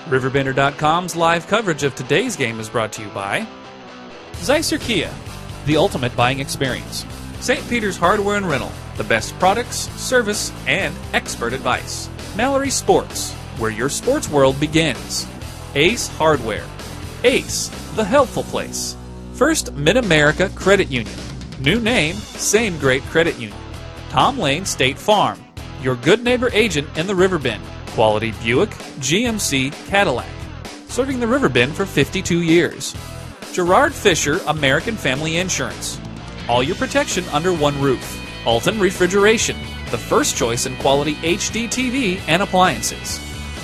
RiverBender.com's live coverage of today's game is brought to you by Zeisser Kia, the ultimate buying experience. St. Peter's Hardware and Rental, the best products, service, and expert advice. Mallory Sports, where your sports world begins. Ace Hardware. Ace, the helpful place. First Mid-America Credit Union. New name, same great credit union. Tom Lane State Farm, your good neighbor agent in the Riverbend. Quality Buick, GMC, Cadillac. Serving the Riverbend for 52 years. Gerard Fisher American Family Insurance. All your protection under one roof. Alton Refrigeration, the first choice in quality HD TV and appliances.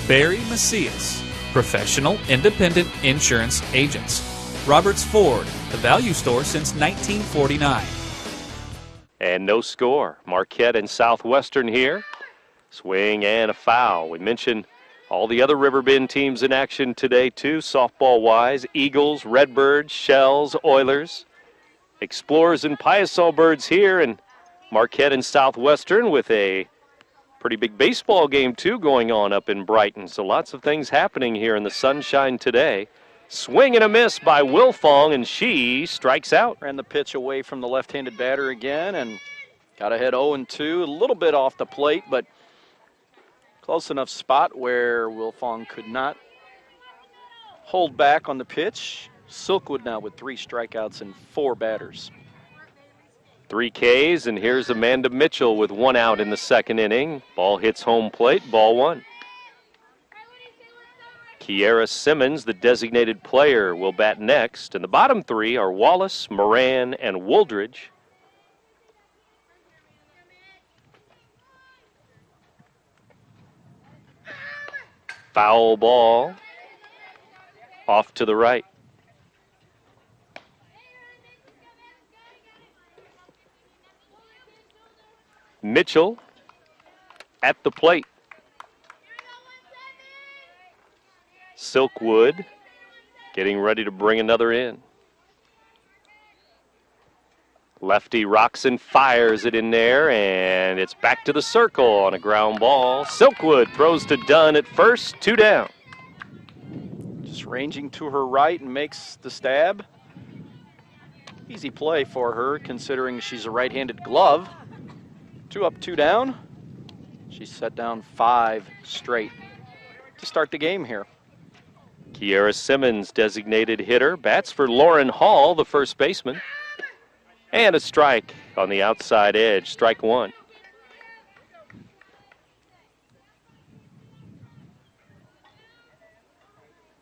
Barry Macias, professional independent insurance agents. Roberts Ford, the value store since 1949. And no score. Marquette and Southwestern here. Swing and a foul. We mentioned all the other Riverbend teams in action today too, softball-wise. Eagles, Redbirds, Shells, Oilers, Explorers and Piasol Birds here, and Marquette and Southwestern with a pretty big baseball game too going on up in Brighton. So lots of things happening here in the sunshine today. Swing and a miss by Wilfong, and she strikes out. Ran the pitch away from the left-handed batter again and got ahead 0-2. A little bit off the plate, but close enough spot where Wilfong could not hold back on the pitch. Silkwood now with 3 strikeouts and 4 batters. 3 Ks, and here's Amanda Mitchell with 1 out in the second inning. Ball hits home plate, ball 1. Kiera Simmons, the designated player, will bat next, and the bottom 3 are Wallace, Moran, and Wooldridge. Foul ball off to the right. Mitchell at the plate. Silkwood getting ready to bring another in. Lefty rocks and fires it in there, and it's back to the circle on a ground ball. Silkwood throws to Dunn at first, 2 down. Just ranging to her right and makes the stab. Easy play for her considering she's a right-handed glove. 2 up, 2 down. She's set down 5 straight to start the game here. Kiera Simmons, designated hitter, bats for Lauren Hall, the first baseman. And a strike on the outside edge, strike 1.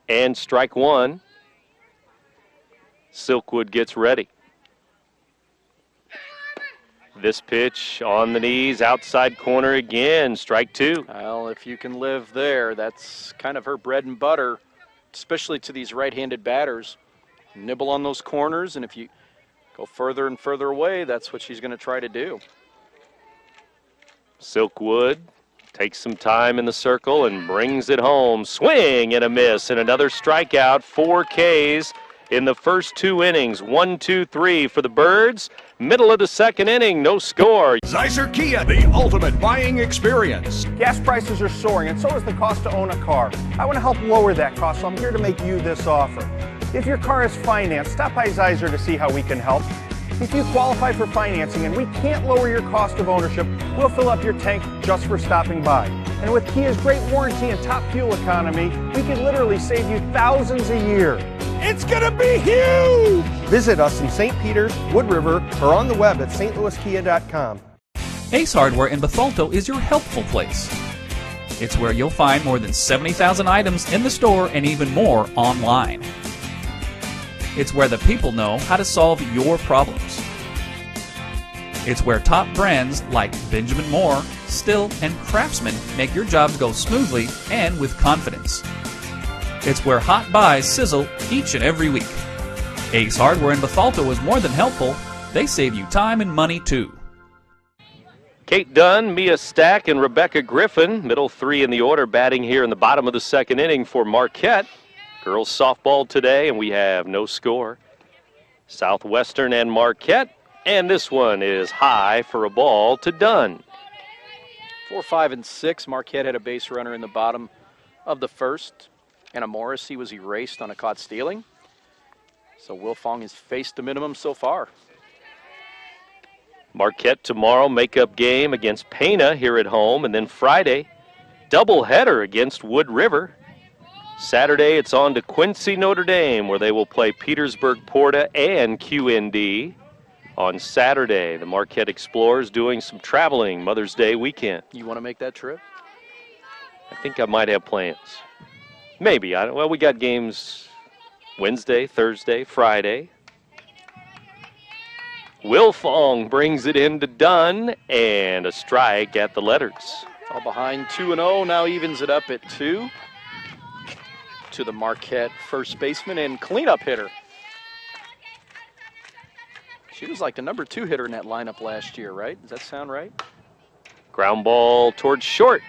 And strike 1. Silkwood gets ready. This pitch on the knees, outside corner again, strike 2. Well, if you can live there, that's kind of her bread and butter, especially to these right-handed batters. Nibble on those corners, and if you go further and further away, that's what she's going to try to do. Silkwood takes some time in the circle and brings it home. Swing and a miss, and another strikeout. 4 Ks in the first 2 innings. 1, 2, 3 for the Birds. Middle of the second inning, no score. Zeisser Kia, the ultimate buying experience. Gas prices are soaring, and so is the cost to own a car. I want to help lower that cost, so I'm here to make you this offer. If your car is financed, stop by Zeisser to see how we can help. If you qualify for financing and we can't lower your cost of ownership, we'll fill up your tank just for stopping by. And with Kia's great warranty and top fuel economy, we can literally save you thousands a year. It's gonna be huge! Visit us in St. Peters, Wood River, or on the web at stlouiskia.com. Ace Hardware in Bethalto is your helpful place. It's where you'll find more than 70,000 items in the store and even more online. It's where the people know how to solve your problems. It's where top brands like Benjamin Moore, Still, and Craftsman make your jobs go smoothly and with confidence. It's where hot buys sizzle each and every week. Ace Hardware in Bethalto is more than helpful. They save you time and money too. Kate Dunn, Mia Stack, and Rebecca Griffin, middle 3 in the order, batting here in the bottom of the second inning for Marquette. Girls softball today, and we have no score. Southwestern and Marquette, and this one is high for a ball to Dunn. 4, 5, and 6. Marquette had a base runner in the bottom of the first. and a Morrissey was erased on a caught stealing. So Wilfong has faced the minimum so far. Marquette tomorrow, makeup game against Pana here at home, and then Friday, doubleheader against Wood River. Saturday, it's on to Quincy, Notre Dame, where they will play Petersburg, Porta, and QND. On Saturday, the Marquette Explorers doing some traveling Mother's Day weekend. You want to make that trip? I think I might have plans. Maybe. Well, we got games Wednesday, Thursday, Friday. Wilfong brings it into Dunn, and a strike at the letters. All behind 2-0, now evens it up at 2 to the Marquette first baseman and cleanup hitter. She was like the number 2 hitter in that lineup last year, right? Does that sound right? Ground ball towards short.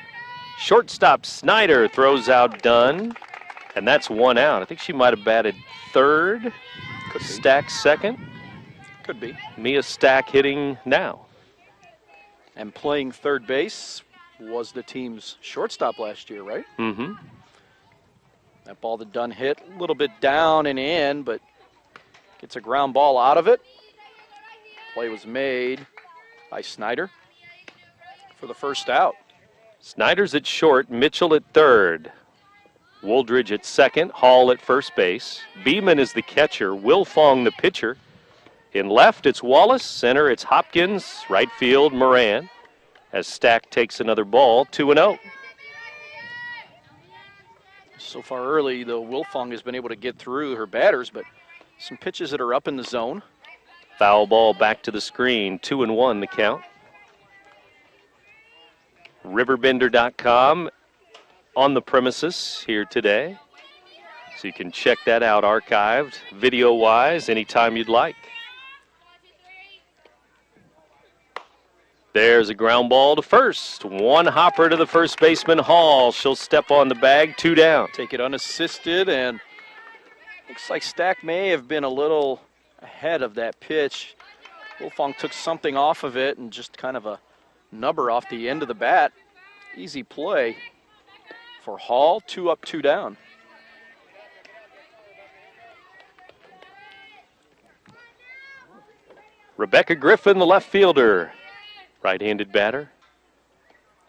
Shortstop Snyder throws out Dunn, and that's 1 out. I think she might have batted third. Could be. Stack second. Could be. Mia Stack hitting now. And playing third base was the team's shortstop last year, right? Mm-hmm. That ball that Dunn hit, a little bit down and in, but gets a ground ball out of it. Play was made by Snyder for the first out. Snyder's at short, Mitchell at third. Wooldridge at second, Hall at first base. Beeman is the catcher, Wilfong the pitcher. In left, it's Wallace. Center, it's Hopkins. Right field, Moran. As Stack takes another ball, 2-0. So far early, though, Wilfong has been able to get through her batters, but some pitches that are up in the zone. Foul ball back to the screen, 2-1 the count. RiverBender.com on the premises here today. So you can check that out archived, video-wise, anytime you'd like. There's a ground ball to first. One hopper to the first baseman, Hall. She'll step on the bag, 2 down. Take it unassisted, and looks like Stack may have been a little ahead of that pitch. Wilfong took something off of it and just kind of a nubber off the end of the bat. Easy play for Hall. 2 up, 2 down. Rebecca Griffin, the left fielder. Right-handed batter.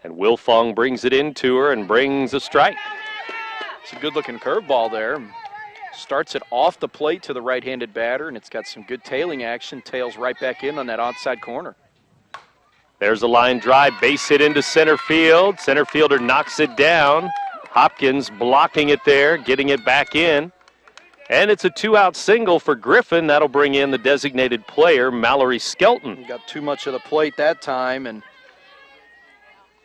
And Wilfong brings it into her and brings a strike. It's a good-looking curveball there. Starts it off the plate to the right-handed batter, and it's got some good tailing action. Tails right back in on that outside corner. There's a line drive, base hit into center field. Center fielder knocks it down. Hopkins blocking it there, getting it back in. And it's a 2-out single for Griffin. That'll bring in the designated player, Mallory Skelton. Got too much of the plate that time, and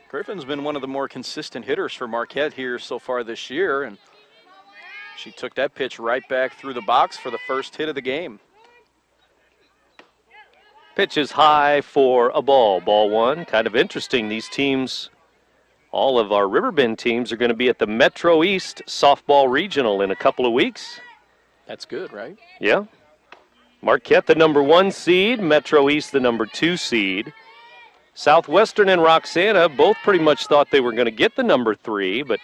Griffin's been one of the more consistent hitters for Marquette here so far this year, and she took that pitch right back through the box for the first hit of the game. Pitch is high for a ball. Ball 1. Kind of interesting. These teams, all of our Riverbend teams, are going to be at the Metro East Softball Regional in a couple of weeks. That's good, right? Yeah. Marquette, the number 1 seed. Metro East, the number 2 seed. Southwestern and Roxana both pretty much thought they were going to get the number 3, but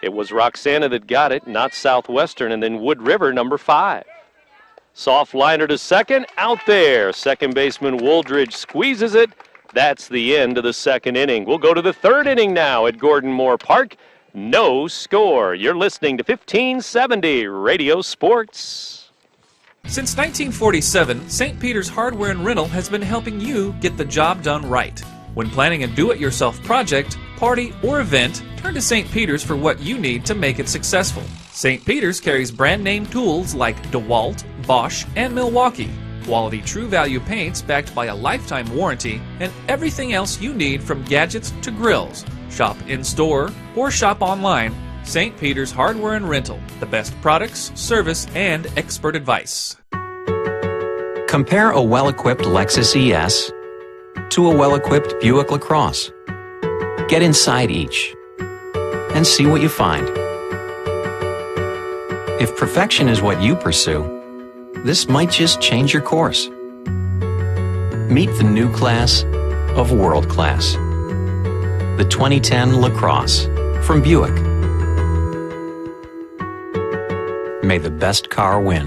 it was Roxana that got it, not Southwestern. And then Wood River, number 5. Soft liner to second, out there. Second baseman Wooldridge squeezes it. That's the end of the second inning. We'll go to the third inning now at Gordon Moore Park. No score. You're listening to 1570 Radio Sports. Since 1947, St. Peter's Hardware and Rental has been helping you get the job done right. When planning a do-it-yourself project, party, or event, turn to St. Peter's for what you need to make it successful. St. Peter's carries brand-name tools like DeWalt, Bosch, and Milwaukee, quality True Value paints backed by a lifetime warranty, and everything else you need from gadgets to grills. Shop in-store or shop online. St. Peter's Hardware and Rental, the best products, service, and expert advice. Compare a well-equipped Lexus ES to a well-equipped Buick LaCrosse. Get inside each and see what you find. If perfection is what you pursue, this might just change your course. Meet the new class of world class. The 2010 LaCrosse from Buick. May the best car win.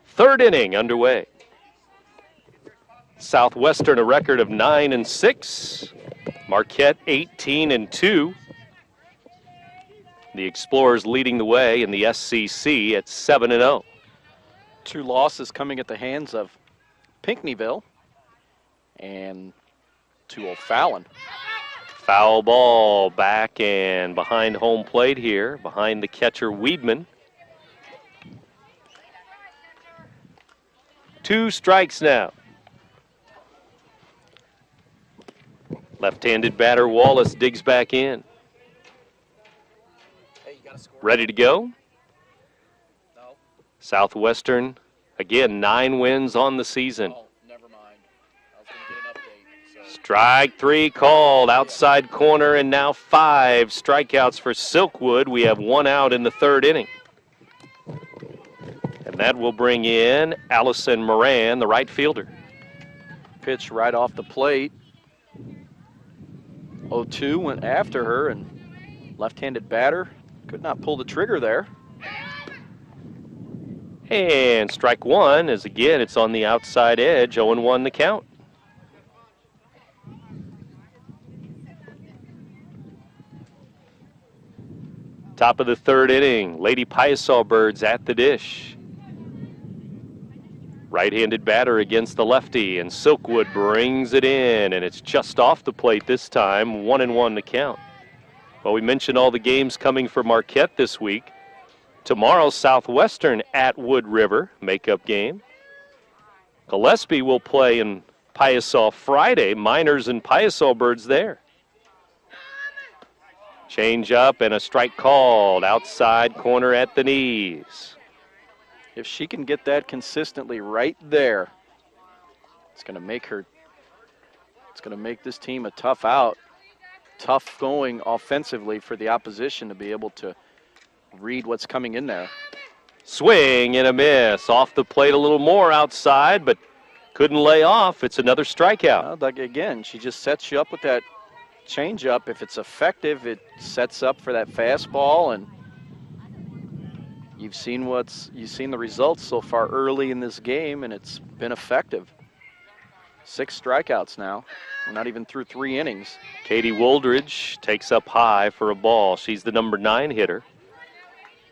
Third inning underway. Southwestern a record of 9-6. Marquette 18-2. The Explorers leading the way in the SCC at 7-0. 2 losses coming at the hands of Pinckneyville and to O'Fallon. Foul ball back and behind home plate here, behind the catcher Weedman. 2 strikes now. Left-handed batter Wallace digs back in. Ready to go? Southwestern, again, 9 wins on the season. Never mind. I was going to get an update. Strike 3 called, outside corner, and now 5 strikeouts for Silkwood. We have 1 out in the 3rd inning. And that will bring in Allison Moran, the right fielder. Pitch right off the plate. 0-2 went after her, and left-handed batter could not pull the trigger there. And strike 1 is, again, it's on the outside edge, 0-1 the count. Top of the 3rd inning, Lady Piasaw Birds at the dish. Right-handed batter against the lefty, and Silkwood brings it in, and it's just off the plate this time, 1-1 the count. Well, we mentioned all the games coming for Marquette this week. Tomorrow, Southwestern at Wood River, makeup game. Gillespie will play in Piasaw Friday, Miners and Piasaw Birds there. Change up and a strike called, outside corner at the knees. If she can get that consistently right there, it's going to make this team a tough out. Tough going offensively for the opposition to be able to read what's coming in there. Swing and a miss. Off the plate a little more outside, but couldn't lay off. It's another strikeout. Well, again, she just sets you up with that changeup. If it's effective, it sets up for that fastball, and you've seen the results so far early in this game, and it's been effective. 6 strikeouts now. We're not even through 3 innings. Katie Woldridge takes up high for a ball. She's the number 9 hitter.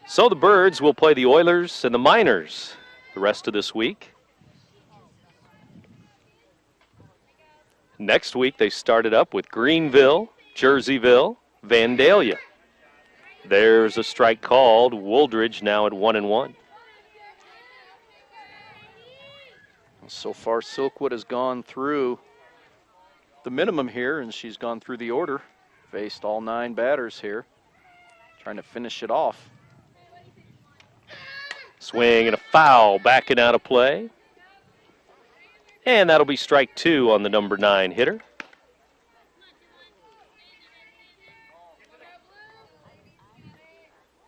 So the Birds will play the Oilers and the Miners the rest of this week. Next week they started up with Greenville, Jerseyville, Vandalia. There's a strike called. Woldridge now at 1-1. So far, Silkwood has gone through the minimum here, and she's gone through the order. Faced all 9 batters here, trying to finish it off. Swing and a foul, backing out of play. And that'll be strike 2 on the number 9 hitter.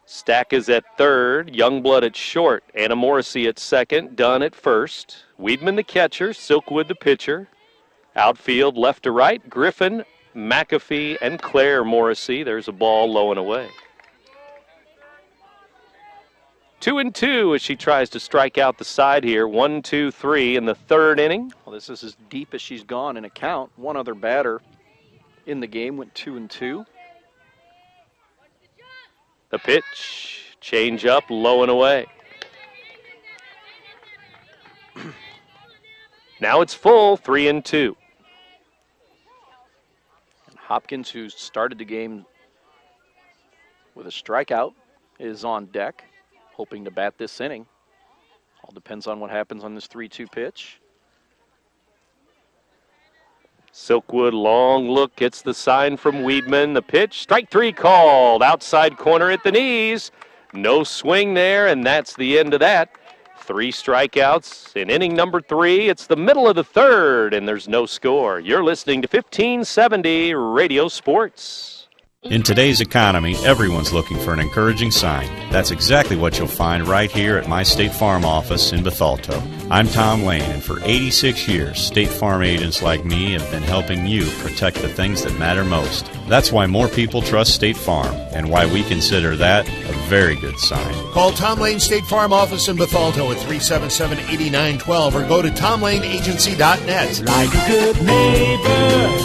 Stack is at 3rd, Youngblood at short, Anna Morrissey at 2nd, Dunn at 1st. Weedman the catcher, Silkwood the pitcher. Outfield left to right, Griffin, McAfee, and Claire Morrissey. There's a ball low and away. 2-2 as she tries to strike out the side here. 1-2-3 in the 3rd inning. Well, this is as deep as she's gone in a count. One other batter in the game went 2-2. The pitch, change up, low and away. Now it's full, 3-2. And Hopkins, who started the game with a strikeout, is on deck, hoping to bat this inning. All depends on what happens on this 3-2 pitch. Silkwood, long look, gets the sign from Weedman. The pitch, strike 3 called. Outside corner at the knees. No swing there, and that's the end of that. 3 strikeouts in inning number 3. It's the middle of the 3rd, and there's no score. You're listening to 1570 Radio Sports. In today's economy, everyone's looking for an encouraging sign. That's exactly what you'll find right here at my State Farm office in Bethalto. I'm Tom Lane, and for 86 years, State Farm agents like me have been helping you protect the things that matter most. That's why more people trust State Farm, and why we consider that a very good sign. Call Tom Lane State Farm office in Bethalto at 377-8912 or go to tomlaneagency.net. Like a good neighbor,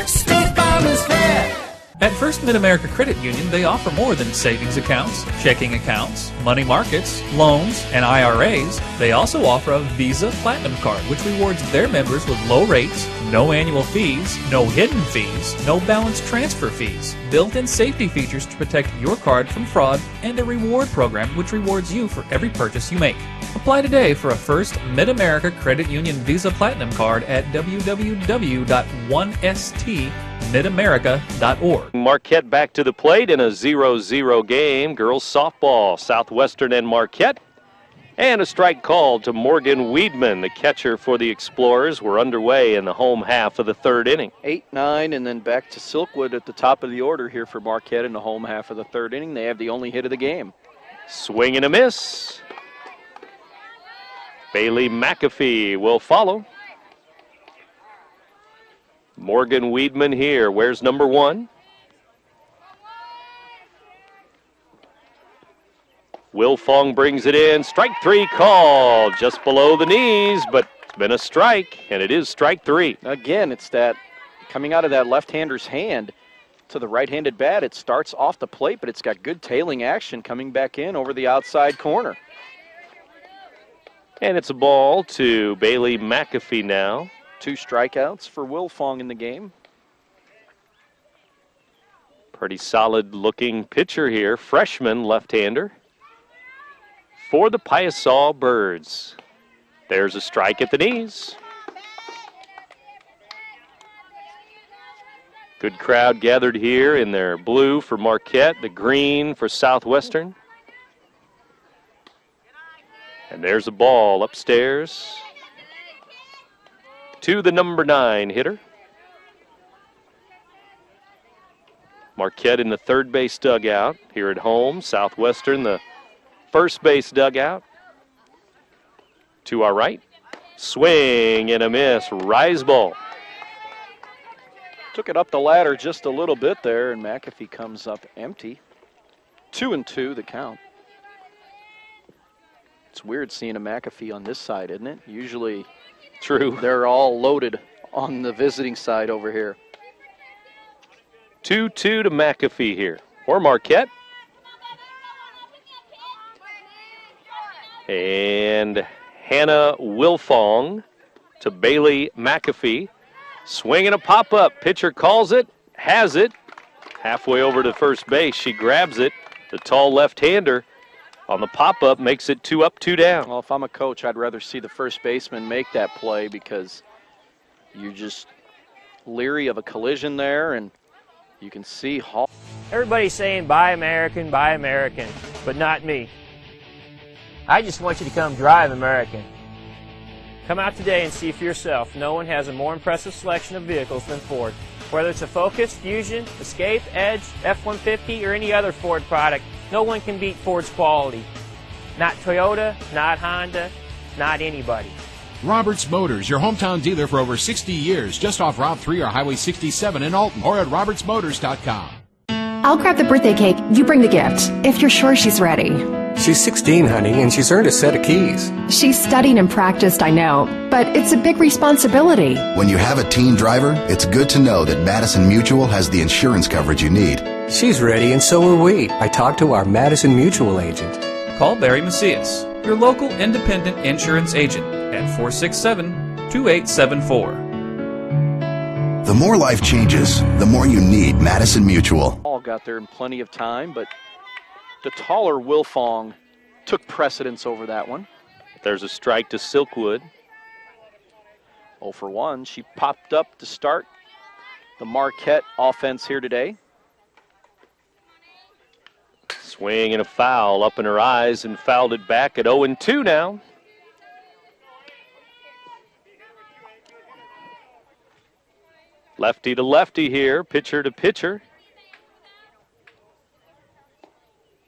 State Farm is fair. At First Mid-America Credit Union, they offer more than savings accounts, checking accounts, money markets, loans, and IRAs. They also offer a Visa Platinum Card, which rewards their members with low rates, no annual fees, no hidden fees, no balance transfer fees, built-in safety features to protect your card from fraud, and a reward program which rewards you for every purchase you make. Apply today for a First Mid-America Credit Union Visa Platinum Card at www.1stmidamerica.org. Marquette back to the plate in a 0-0 game. Girls softball, Southwestern and Marquette. And a strike called to Morgan Weedman, the catcher for the Explorers. We're underway in the home half of the third inning. 8-9, and then back to Silkwood at the top of the order here for Marquette in the home half of the third inning. They have the only hit of the game. Swing and a miss. Bailey McAfee will follow. Morgan Weedman here. Where's number 1? Will Fong brings it in. Strike 3 called just below the knees, but it's been a strike, and it is strike 3. Again, it's that coming out of that left-hander's hand to the right-handed bat. It starts off the plate, but it's got good tailing action coming back in over the outside corner. And it's a ball to Bailey McAfee now. 2 strikeouts for Will Fong in the game. Pretty solid-looking pitcher here, freshman left-hander for the Piasaw Birds. There's a strike at the knees. Good crowd gathered here in their blue for Marquette, the green for Southwestern. And there's a ball upstairs to the number 9 hitter. Marquette in the third base dugout here at home. Southwestern, the first base dugout. To our right. Swing and a miss. Rise ball. Took it up the ladder just a little bit there, and McAfee comes up empty. 2-2 the count. It's weird seeing a McAfee on this side, isn't it? Usually True. They're all loaded on the visiting side over here. 2-2 to McAfee here, or Marquette. And Hannah Wilfong to Bailey McAfee. Swinging a pop-up. Pitcher calls it, has it. Halfway over to first base, she grabs it. The tall left-hander on the pop-up makes it 2 up, 2 down. Well, if I'm a coach, I'd rather see the first baseman make that play because you're just leery of a collision there, and you can see Hall. Everybody's saying buy American, but not me. I just want you to come drive American. Come out today and see for yourself. No one has a more impressive selection of vehicles than Ford. Whether it's a Focus, Fusion, Escape, Edge, F-150, or any other Ford product, no one can beat Ford's quality. Not Toyota, not Honda, not anybody. Roberts Motors, your hometown dealer for over 60 years, just off Route 3 or Highway 67 in Alton, or at robertsmotors.com. I'll grab the birthday cake. You bring the gift, if you're sure she's ready. She's 16, honey, and she's earned a set of keys. She's studied and practiced, I know, but it's a big responsibility. When you have a teen driver, it's good to know that Madison Mutual has the insurance coverage you need. She's ready, and so are we. I talked to our Madison Mutual agent. Call Barry Macias, your local independent insurance agent, at 467-2874. The more life changes, the more you need Madison Mutual. All got there in plenty of time, but the taller Wilfong took precedence over that one. There's a strike to Silkwood. 0 for 1. She popped up to start the Marquette offense here today. Swing and a foul up in her eyes and fouled it back at 0-2 now. Lefty to lefty here, pitcher to pitcher.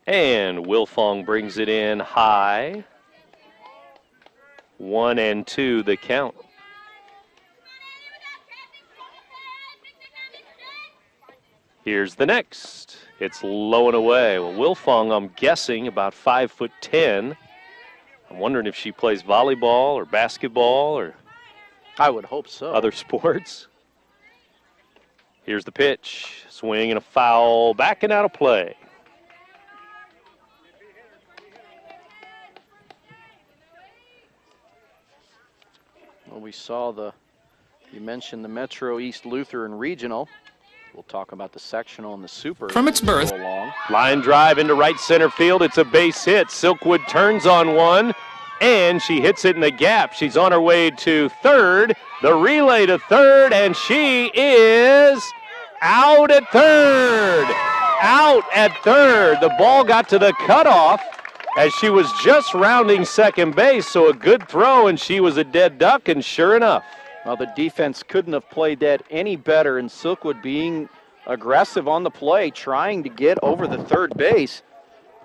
And Wilfong brings it in high. 1-2 the count. Here's the next. It's low and away. Well, Wilfong, I'm guessing, about 5'10". I'm wondering if she plays volleyball or basketball or I would hope so. Other sports. Here's the pitch. Swing and a foul. Back and out of play. Well, we saw you mentioned the Metro East Lutheran Regional. We'll talk about the sectional and the super. From its birth. Line drive into right center field. It's a base hit. Silkwood turns on one, and she hits it in the gap. She's on her way to third. The relay to third, and she is out at third. Out at third. The ball got to the cutoff as she was just rounding second base, so a good throw, and she was a dead duck, and sure enough. Well, the defense couldn't have played that any better, and Silkwood being aggressive on the play, trying to get over the third base.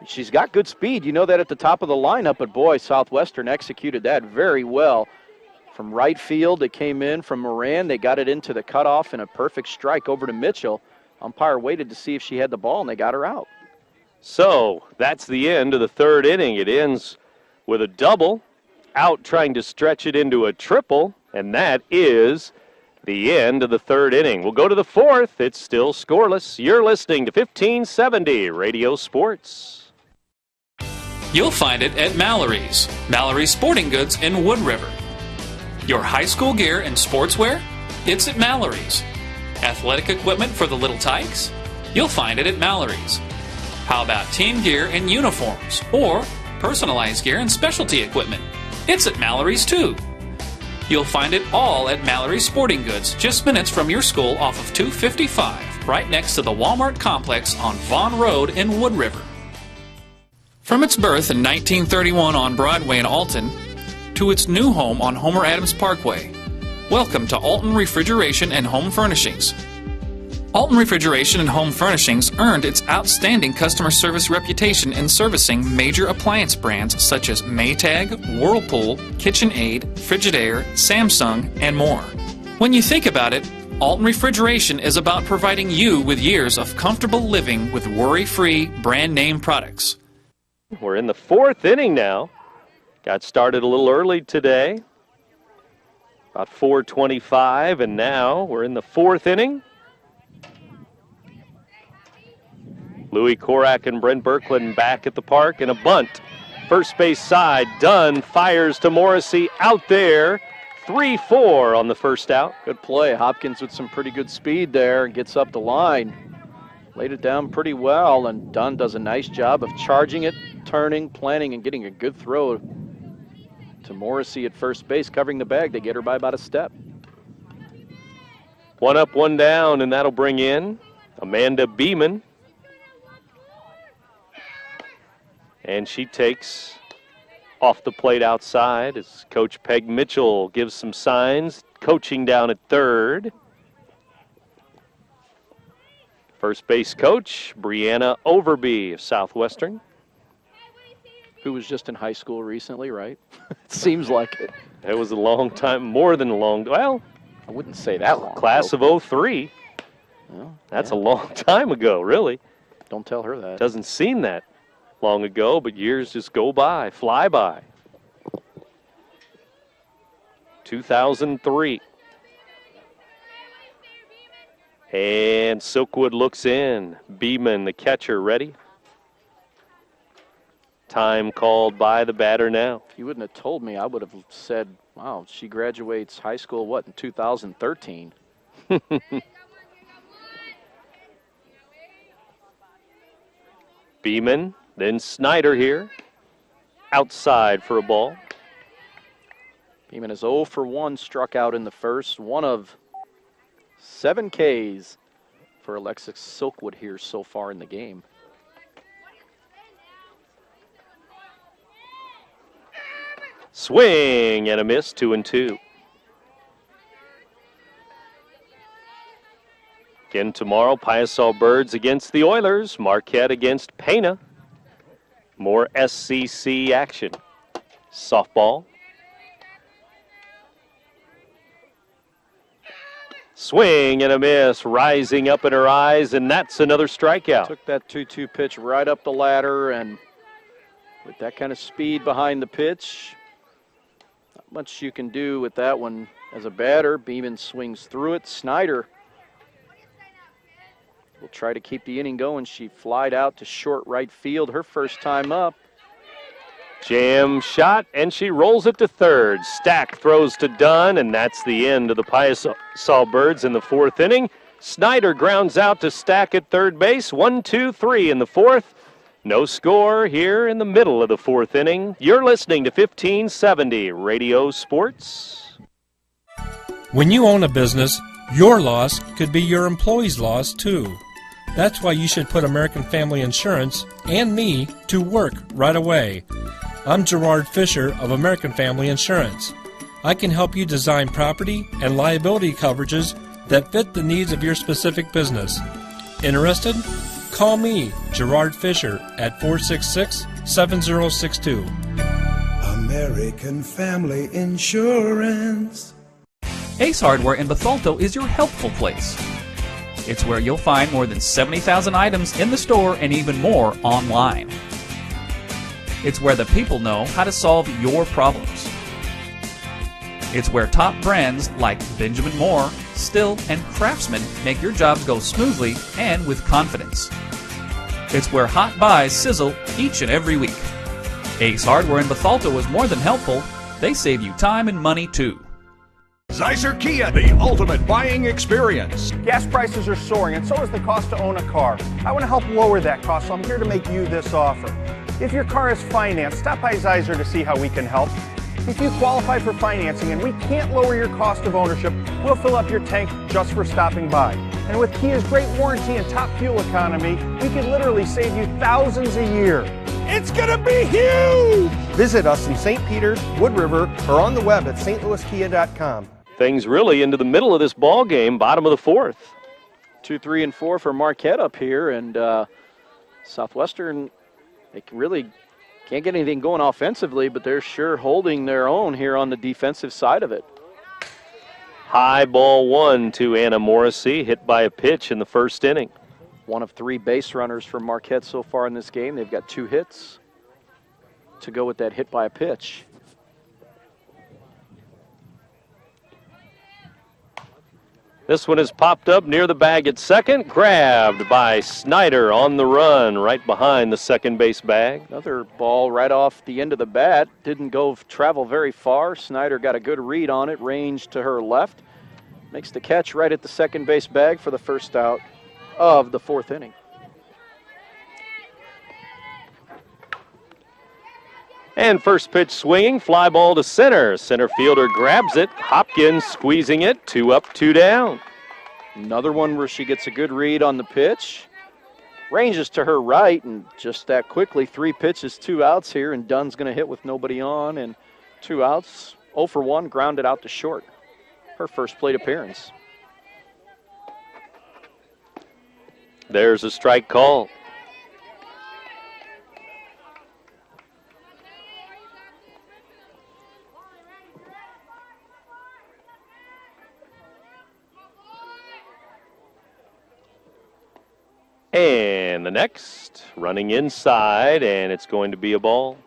She's got good speed. You know that at the top of the lineup, but boy, Southwestern executed that very well. From right field, it came in from Moran. They got it into the cutoff and a perfect strike over to Mitchell. Umpire waited to see if she had the ball, and they got her out. So that's the end of the third inning. It ends with a double, out trying to stretch it into a triple, and that is the end of the third inning. We'll go to the fourth. It's still scoreless. You're listening to 1570 Radio Sports. You'll find it at Mallory's. Mallory's Sporting Goods in Wood River. Your high school gear and sportswear? It's at Mallory's. Athletic equipment for the little tykes? You'll find it at Mallory's. How about team gear and uniforms? Or personalized gear and specialty equipment? It's at Mallory's too. You'll find it all at Mallory's Sporting Goods, just minutes from your school off of 255, right next to the Walmart complex on Vaughn Road in Wood River. From its birth in 1931 on Broadway in Alton to its new home on Homer Adams Parkway, welcome to Alton Refrigeration and Home Furnishings. Alton Refrigeration and Home Furnishings earned its outstanding customer service reputation in servicing major appliance brands such as Maytag, Whirlpool, KitchenAid, Frigidaire, Samsung, and more. When you think about it, Alton Refrigeration is about providing you with years of comfortable living with worry-free brand name products. We're in the fourth inning now. Got started a little early today, about 4:25, and now we're in the fourth inning. Louis Korak and Brent Birkland back at the park in a bunt. First base side, Dunn fires to Morrissey out there. 3-4 on the first out. Good play. Hopkins with some pretty good speed there and gets up the line. Laid it down pretty well, and Dunn does a nice job of charging it, turning, planning, and getting a good throw to Morrissey at first base, covering the bag. They get her by about a step. One up, one down, and that'll bring in Amanda Beeman. And she takes off the plate outside as Coach Peg Mitchell gives some signs, coaching down at third. First base coach, Brianna Overby of Southwestern. Who was just in high school recently, right? It seems like it. It was a long time, more than a long, well, I wouldn't say that long. Class of 03. Well, that's a long time ago, really. Don't tell her that. Doesn't seem that long ago, but years just go by, fly by. 2003. And Silkwood looks in. Beeman, the catcher, ready. Time called by the batter now. If you wouldn't have told me, I would have said, wow, she graduates high school, what, in 2013? Beeman, then Snyder here. Outside for a ball. Beeman is 0 for 1, struck out in the first. One of 7 Ks for Alexis Silkwood here so far in the game. Swing and a miss, 2-2. Again tomorrow, Piasol Birds against the Oilers, Marquette against Pana. More SCC action. Softball. Swing and a miss, rising up in her eyes, and that's another strikeout. Took that 2-2 pitch right up the ladder, and with that kind of speed behind the pitch, not much you can do with that one as a batter. Beeman swings through it. Snyder will try to keep the inning going. She flied out to short right field her first time up. Jam shot, and she rolls it to third. Stack throws to Dunn, and that's the end of the Piasaw Birds in the fourth inning. Snyder grounds out to Stack at third base. 1-2-3 in the fourth. No score here in the middle of the fourth inning. You're listening to 1570 Radio Sports. When you own a business, your loss could be your employees' loss too. That's why you should put American Family Insurance and me to work right away. I'm Gerard Fisher of American Family Insurance. I can help you design property and liability coverages that fit the needs of your specific business. Interested? Call me, Gerard Fisher, at 466-7062. American Family Insurance. Ace Hardware in Bethalto is your helpful place. It's where you'll find more than 70,000 items in the store and even more online. It's where the people know how to solve your problems. It's where top brands like Benjamin Moore, Still, and Craftsman make your jobs go smoothly and with confidence. It's where hot buys sizzle each and every week. Ace Hardware in Bethalto is more than helpful. They save you time and money too. Zeiser Kia, the ultimate buying experience. Gas prices are soaring, and so is the cost to own a car. I want to help lower that cost, so I'm here to make you this offer. If your car is financed, stop by Zeiser to see how we can help. If you qualify for financing and we can't lower your cost of ownership, we'll fill up your tank just for stopping by. And with Kia's great warranty and top fuel economy, we could literally save you thousands a year. It's gonna be huge! Visit us in St. Peters, Wood River, or on the web at stlouiskia.com. Things really into the middle of this ball game, bottom of the fourth. 2, 3, and 4 for Marquette up here, and Southwestern, they really can't get anything going offensively, but they're sure holding their own here on the defensive side of it. High ball one to Anna Morrissey, hit by a pitch in the first inning. One of 3 base runners for Marquette so far in this game. They've got 2 hits to go with that hit by a pitch. This one is popped up near the bag at second, grabbed by Snyder on the run right behind the second base bag. Another ball right off the end of the bat. Didn't travel very far. Snyder got a good read on it, range to her left. Makes the catch right at the second base bag for the first out of the fourth inning. And first pitch swinging, fly ball to center. Center fielder grabs it. Hopkins squeezing it. 2 up, 2 down. Another one where she gets a good read on the pitch. Ranges to her right, and just that quickly, 3 pitches, 2 outs here, and Dunn's going to hit with nobody on, and 2 outs. 0 for 1, grounded out to short. Her first plate appearance. There's a strike call. And the next, running inside, and it's going to be a ball.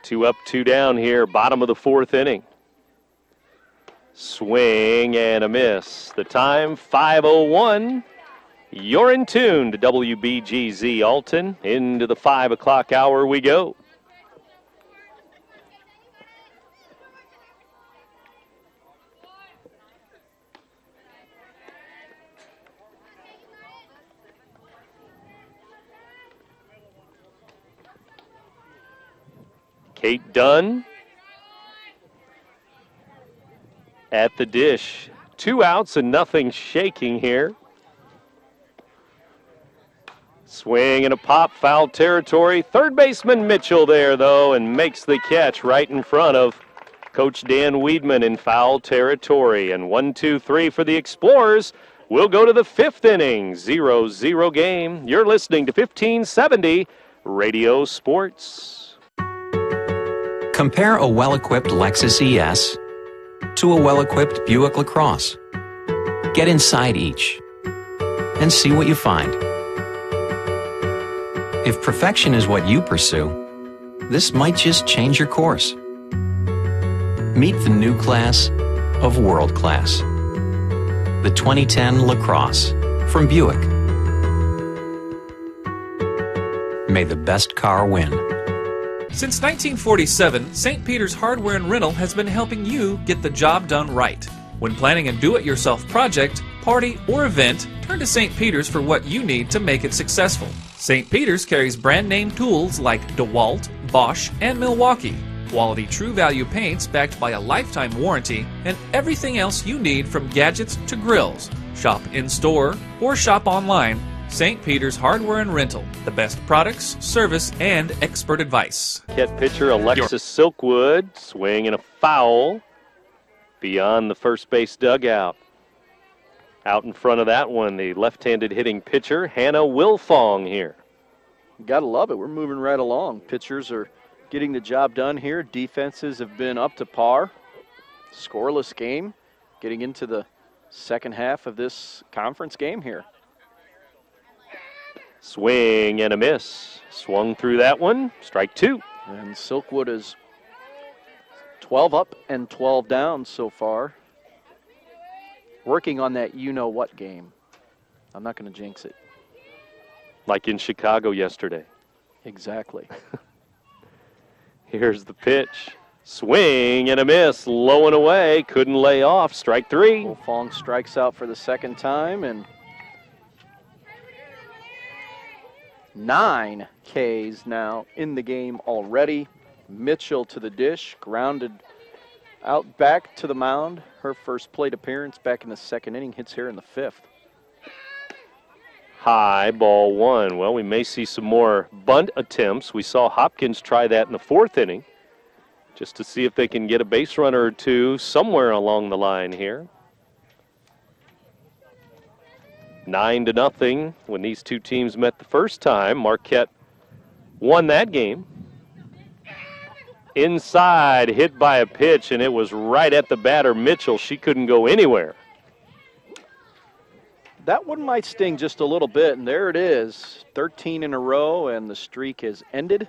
Two up, 2 down here, bottom of the fourth inning. Swing and a miss. The time, 5:01. You're in tune to WBGZ Alton. Into the 5 o'clock hour we go. Kate Dunn at the dish. 2 outs and nothing shaking here. Swing and a pop, foul territory. Third baseman Mitchell there, though, and makes the catch right in front of Coach Dan Weedman in foul territory. And 1-2-3 for the Explorers. We'll go to the 5th inning. 0-0 game. You're listening to 1570 Radio Sports. Compare a well-equipped Lexus ES to a well-equipped Buick LaCrosse. Get inside each and see what you find. If perfection is what you pursue, this might just change your course. Meet the new class of world class. The 2010 LaCrosse from Buick. May the best car win. Since 1947, St. Peter's Hardware and Rental has been helping you get the job done right. When planning a do-it-yourself project, party, or event, turn to St. Peter's for what you need to make it successful. St. Peter's carries brand-name tools like DeWalt, Bosch, and Milwaukee, quality True Value paints backed by a lifetime warranty, and everything else you need from gadgets to grills. Shop in-store or shop online. St. Peter's Hardware and Rental. The best products, service, and expert advice. Marquette pitcher Alexis Silkwood, swing and a foul beyond the first base dugout. Out in front of that one, the left-handed hitting pitcher, Hannah Wilfong here. Gotta love it. We're moving right along. Pitchers are getting the job done here. Defenses have been up to par. Scoreless game. Getting into the second half of this conference game here. Swing and a miss. Swung through that one. Strike two. And Silkwood is 12 up and 12 down so far. Working on that you-know-what game. I'm not going to jinx it. Like in Chicago yesterday. Exactly. Here's the pitch. Swing and a miss. Low and away. Couldn't lay off. Strike three. Wilfong strikes out for the second time, and 9 Ks now in the game already. Mitchell to the dish, grounded out back to the mound. Her first plate appearance back in the second inning, hits here in the fifth. High, ball one. Well, we may see some more bunt attempts. We saw Hopkins try that in the fourth inning just to see if they can get a base runner or two somewhere along the line here. 9-0 when these two teams met the first time. Marquette won that game. Inside, hit by a pitch, and it was right at the batter, Mitchell. She couldn't go anywhere. That one might sting just a little bit, and there it is. 13 in a row, and the streak has ended.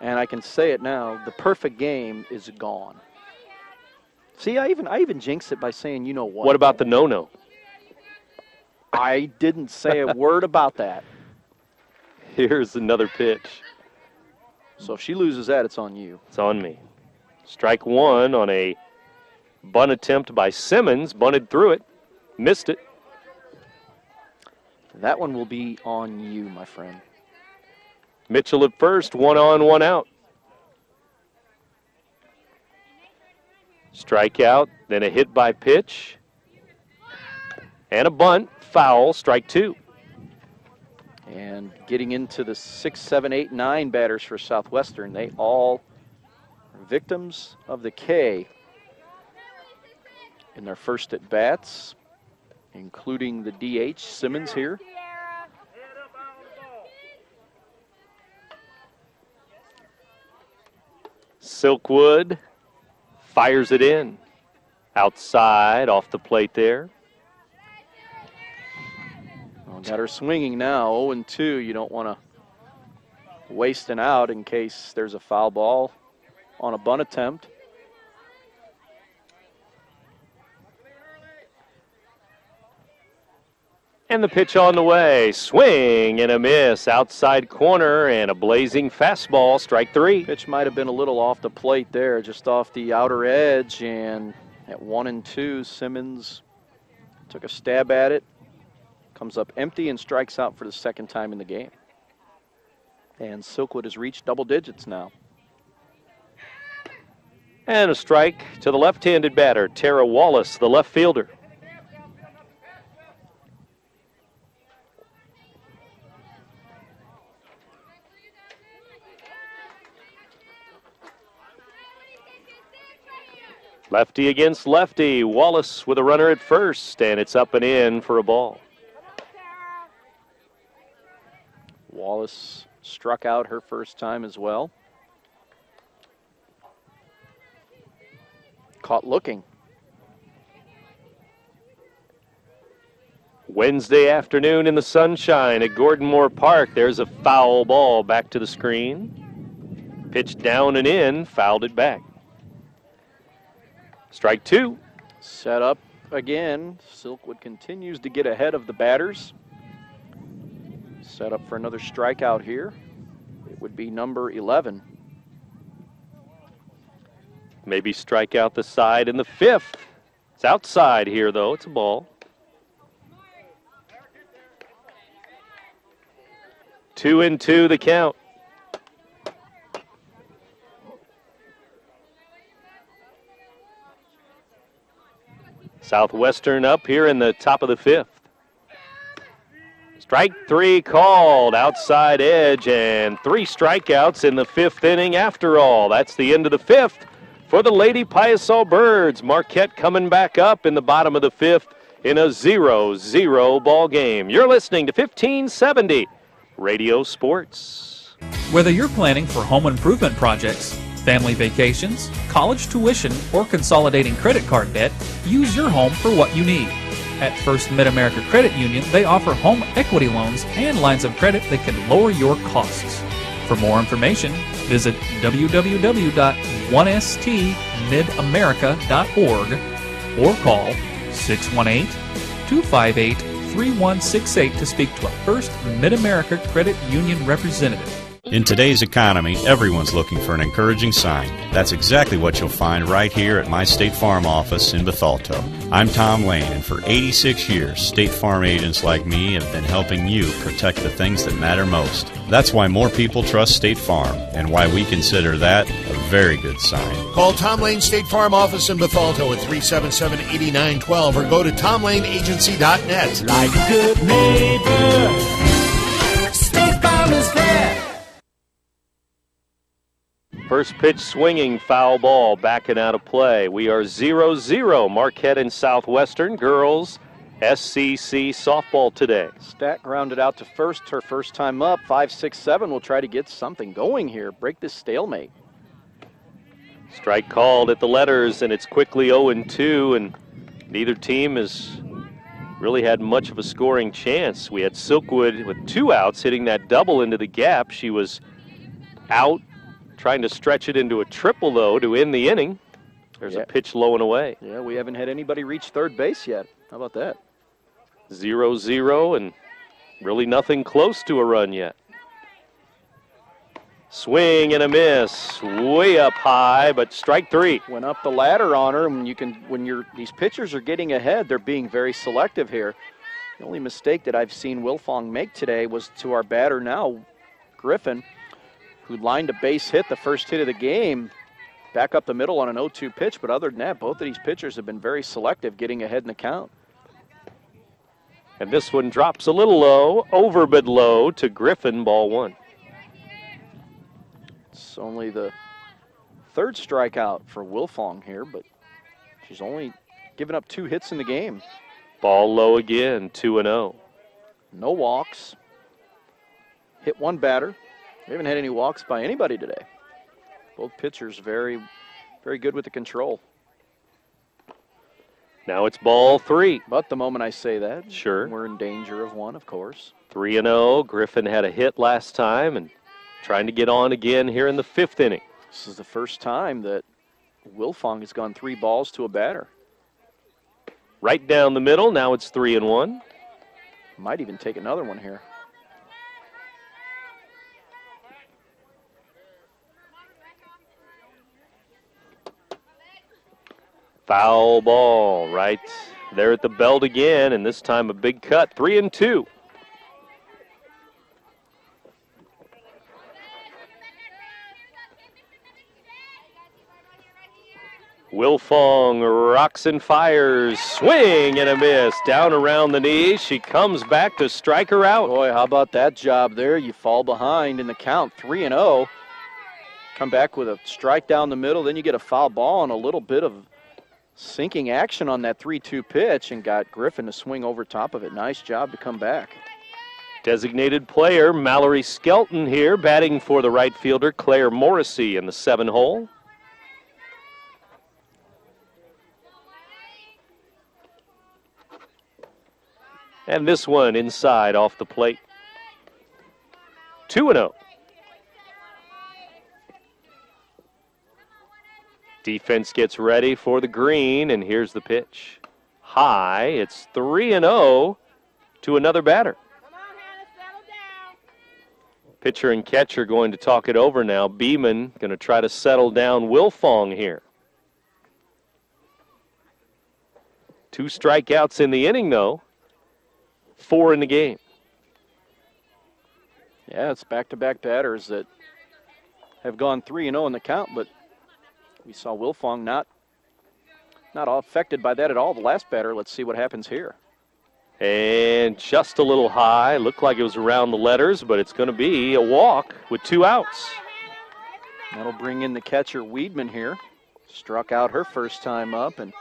And I can say it now, the perfect game is gone. See, I even jinxed it by saying, you know what. What about the no-no? I didn't say a word about that. Here's another pitch. So if she loses that, it's on you. It's on me. Strike one on a bunt attempt by Simmons. Bunted through it. Missed it. That one will be on you, my friend. Mitchell at first. 1 on, 1 out. Strikeout. Then a hit by pitch. And a bunt. Foul. Strike two. And getting into the 6, 7, 8, 9 batters for Southwestern, they all are victims of the K in their first at-bats, including the DH, Simmons here. Silkwood fires it in. Outside, off the plate there. Got her swinging now, 0-2. You don't want to waste an out in case there's a foul ball on a bunt attempt. And the pitch on the way. Swing and a miss. Outside corner and a blazing fastball. Strike three. Pitch might have been a little off the plate there, just off the outer edge. And at 1-2, Simmons took a stab at it. Comes up empty and strikes out for the second time in the game. And Silkwood has reached double digits now. And a strike to the left-handed batter, Tara Wallace, the left fielder. Lefty against lefty. Wallace with a runner at first, and it's up and in for a ball. Wallace struck out her first time as well. Caught looking. Wednesday afternoon in the sunshine at Gordon Moore Park. There's a foul ball back to the screen. Pitched down and in, fouled it back. Strike two. Set up again. Silkwood continues to get ahead of the batters. Set up for another strikeout here. It would be number 11. Maybe strike out the side in the fifth. It's outside here, though. It's a ball. 2-2 the count. Southwestern up here in the top of the fifth. Strike three called, outside edge, and 3 strikeouts in the fifth inning after all. That's the end of the fifth for the Lady Piasol Birds. Marquette coming back up in the bottom of the fifth in a 0-0 ball game. You're listening to 1570 Radio Sports. Whether you're planning for home improvement projects, family vacations, college tuition, or consolidating credit card debt, use your home for what you need. At First Mid-America Credit Union, they offer home equity loans and lines of credit that can lower your costs. For more information, visit www.1stmidamerica.org or call 618-258-3168 to speak to a First Mid-America Credit Union representative. In today's economy, everyone's looking for an encouraging sign. That's exactly what you'll find right here at my State Farm office in Bethalto. I'm Tom Lane, and for 86 years, State Farm agents like me have been helping you protect the things that matter most. That's why more people trust State Farm, and why we consider that a very good sign. Call Tom Lane State Farm office in Bethalto at 377-8912 or go to tomlaneagency.net. Like a good neighbor, State Farm is there. First pitch swinging, foul ball, backing out of play. We are 0-0, Marquette and Southwestern. Girls SCC softball today. Stack grounded out to first, her first time up. 5-6-7 will try to get something going here, break this stalemate. Strike called at the letters, and it's quickly 0-2, and neither team has really had much of a scoring chance. We had Silkwood with 2 outs hitting that double into the gap. She was out, trying to stretch it into a triple, though, to end the inning. There's a pitch low and away. Yeah, we haven't had anybody reach third base yet. How about that? 0-0, and really nothing close to a run yet. Swing and a miss, way up high, but strike three. Went up the ladder on her, and these pitchers are getting ahead, they're being very selective here. The only mistake that I've seen Wilfong make today was to our batter now, Griffin, who lined a base hit, the first hit of the game, back up the middle on an 0-2 pitch. But other than that, both of these pitchers have been very selective, getting ahead in the count. And this one drops a little low, over but low to Griffin, ball one. It's only the third strikeout for Wilfong here, but she's only given up 2 hits in the game. Ball low again, 2-0. No walks. Hit 1 batter. We haven't had any walks by anybody today. Both pitchers very, very good with the control. Now it's ball 3. But the moment I say that, sure, we're in danger of one, of course. 3-0. Griffin had a hit last time and trying to get on again here in the 5th inning. This is the first time that Wilfong has gone 3 balls to a batter. Right down the middle. Now it's 3-1. Might even take another one here. Foul ball right there at the belt again, and this time a big cut, 3-2. Wilfong rocks and fires, swing and a miss, down around the knees. She comes back to strike her out. Boy, how about that job there? You fall behind in the count, 3-0. Come back with a strike down the middle, then you get a foul ball and a little bit of sinking action on that 3-2 pitch and got Griffin to swing over top of it. Nice job to come back. Designated player Mallory Skelton here, batting for the right fielder Claire Morrissey in the 7 hole. And this one inside off the plate. 2-0. Defense gets ready for the green, and here's the pitch. High. It's 3-0 to another batter. Pitcher and catcher going to talk it over now. Beeman going to try to settle down Wilfong here. 2 strikeouts in the inning, though. 4 in the game. Yeah, it's back-to-back batters that have gone 3-0 in the count, but we saw Wilfong not affected by that at all. The last batter, let's see what happens here. And just a little high. Looked like it was around the letters, but it's going to be a walk with 2 outs. That'll bring in the catcher, Weedman, here. Struck out her first time up, and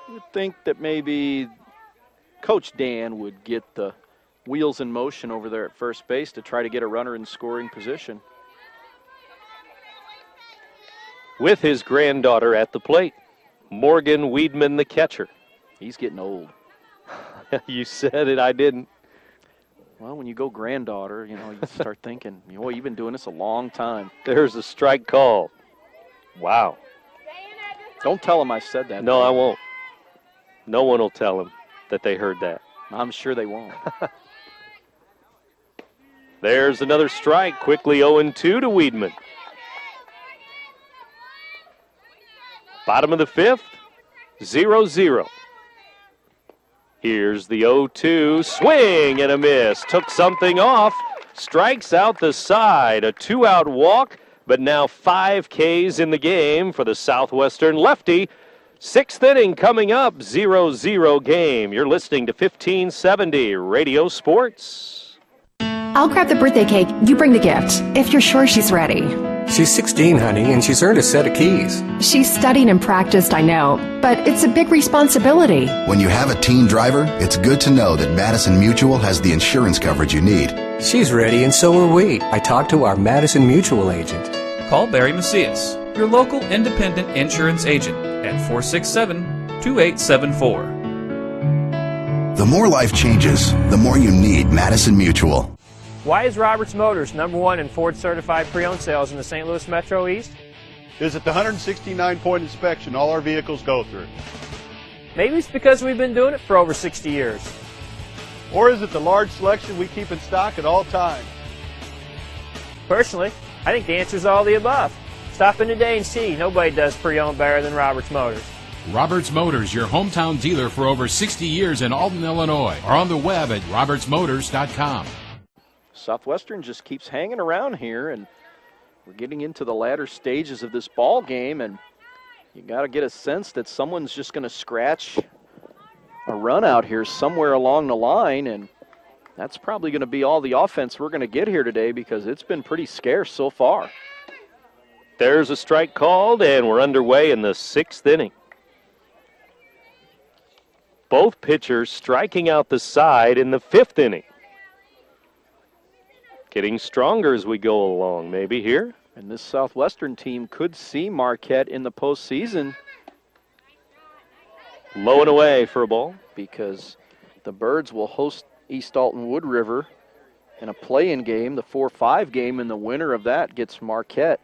you would think that maybe Coach Dan would get the wheels in motion over there at first base to try to get a runner in scoring position. With his granddaughter at the plate, Morgan Weedman, the catcher. He's getting old. You said it, I didn't. Well, when you go granddaughter, you start thinking, you've been doing this a long time. There's a strike call. Wow. Don't tell him I said that. No, I won't. No one will tell him that they heard that. I'm sure they won't. There's another strike. Quickly 0-2 to Weedman. Bottom of the 5th, 0-0. Here's the 0-2, swing and a miss. Took something off, strikes out the side. A 2-out walk, but now 5 Ks in the game for the Southwestern lefty. 6th inning coming up, 0-0 game. You're listening to 1570 Radio Sports. I'll grab the birthday cake. You bring the gift, if you're sure she's ready. She's 16, honey, and she's earned a set of keys. She's studied and practiced, I know, but it's a big responsibility. When you have a teen driver, it's good to know that Madison Mutual has the insurance coverage you need. She's ready, and so are we. I talked to our Madison Mutual agent. Call Barry Macias, your local independent insurance agent, at 467-2874. The more life changes, the more you need Madison Mutual. Why is Roberts Motors #1 in Ford certified pre-owned sales in the St. Louis Metro East? Visit the 169-point inspection all our vehicles go through. Maybe it's because we've been doing it for over 60 years. Or is it the large selection we keep in stock at all times? Personally, I think the answer is all the above. Stop in today and see. Nobody does pre-owned better than Roberts Motors. Roberts Motors, your hometown dealer for over 60 years in Alton, Illinois, or on the web at RiverBender.com. Southwestern just keeps hanging around here, and we're getting into the latter stages of this ball game, and you got to get a sense that someone's just going to scratch a run out here somewhere along the line, and that's probably going to be all the offense we're going to get here today because it's been pretty scarce so far. There's a strike called, and we're underway in the 6th inning. Both pitchers striking out the side in the 5th inning. Getting stronger as we go along, maybe here. And this Southwestern team could see Marquette in the postseason. Low and away for a ball. Because the Birds will host East Alton Wood River in a play-in game, the 4-5 game, and the winner of that gets Marquette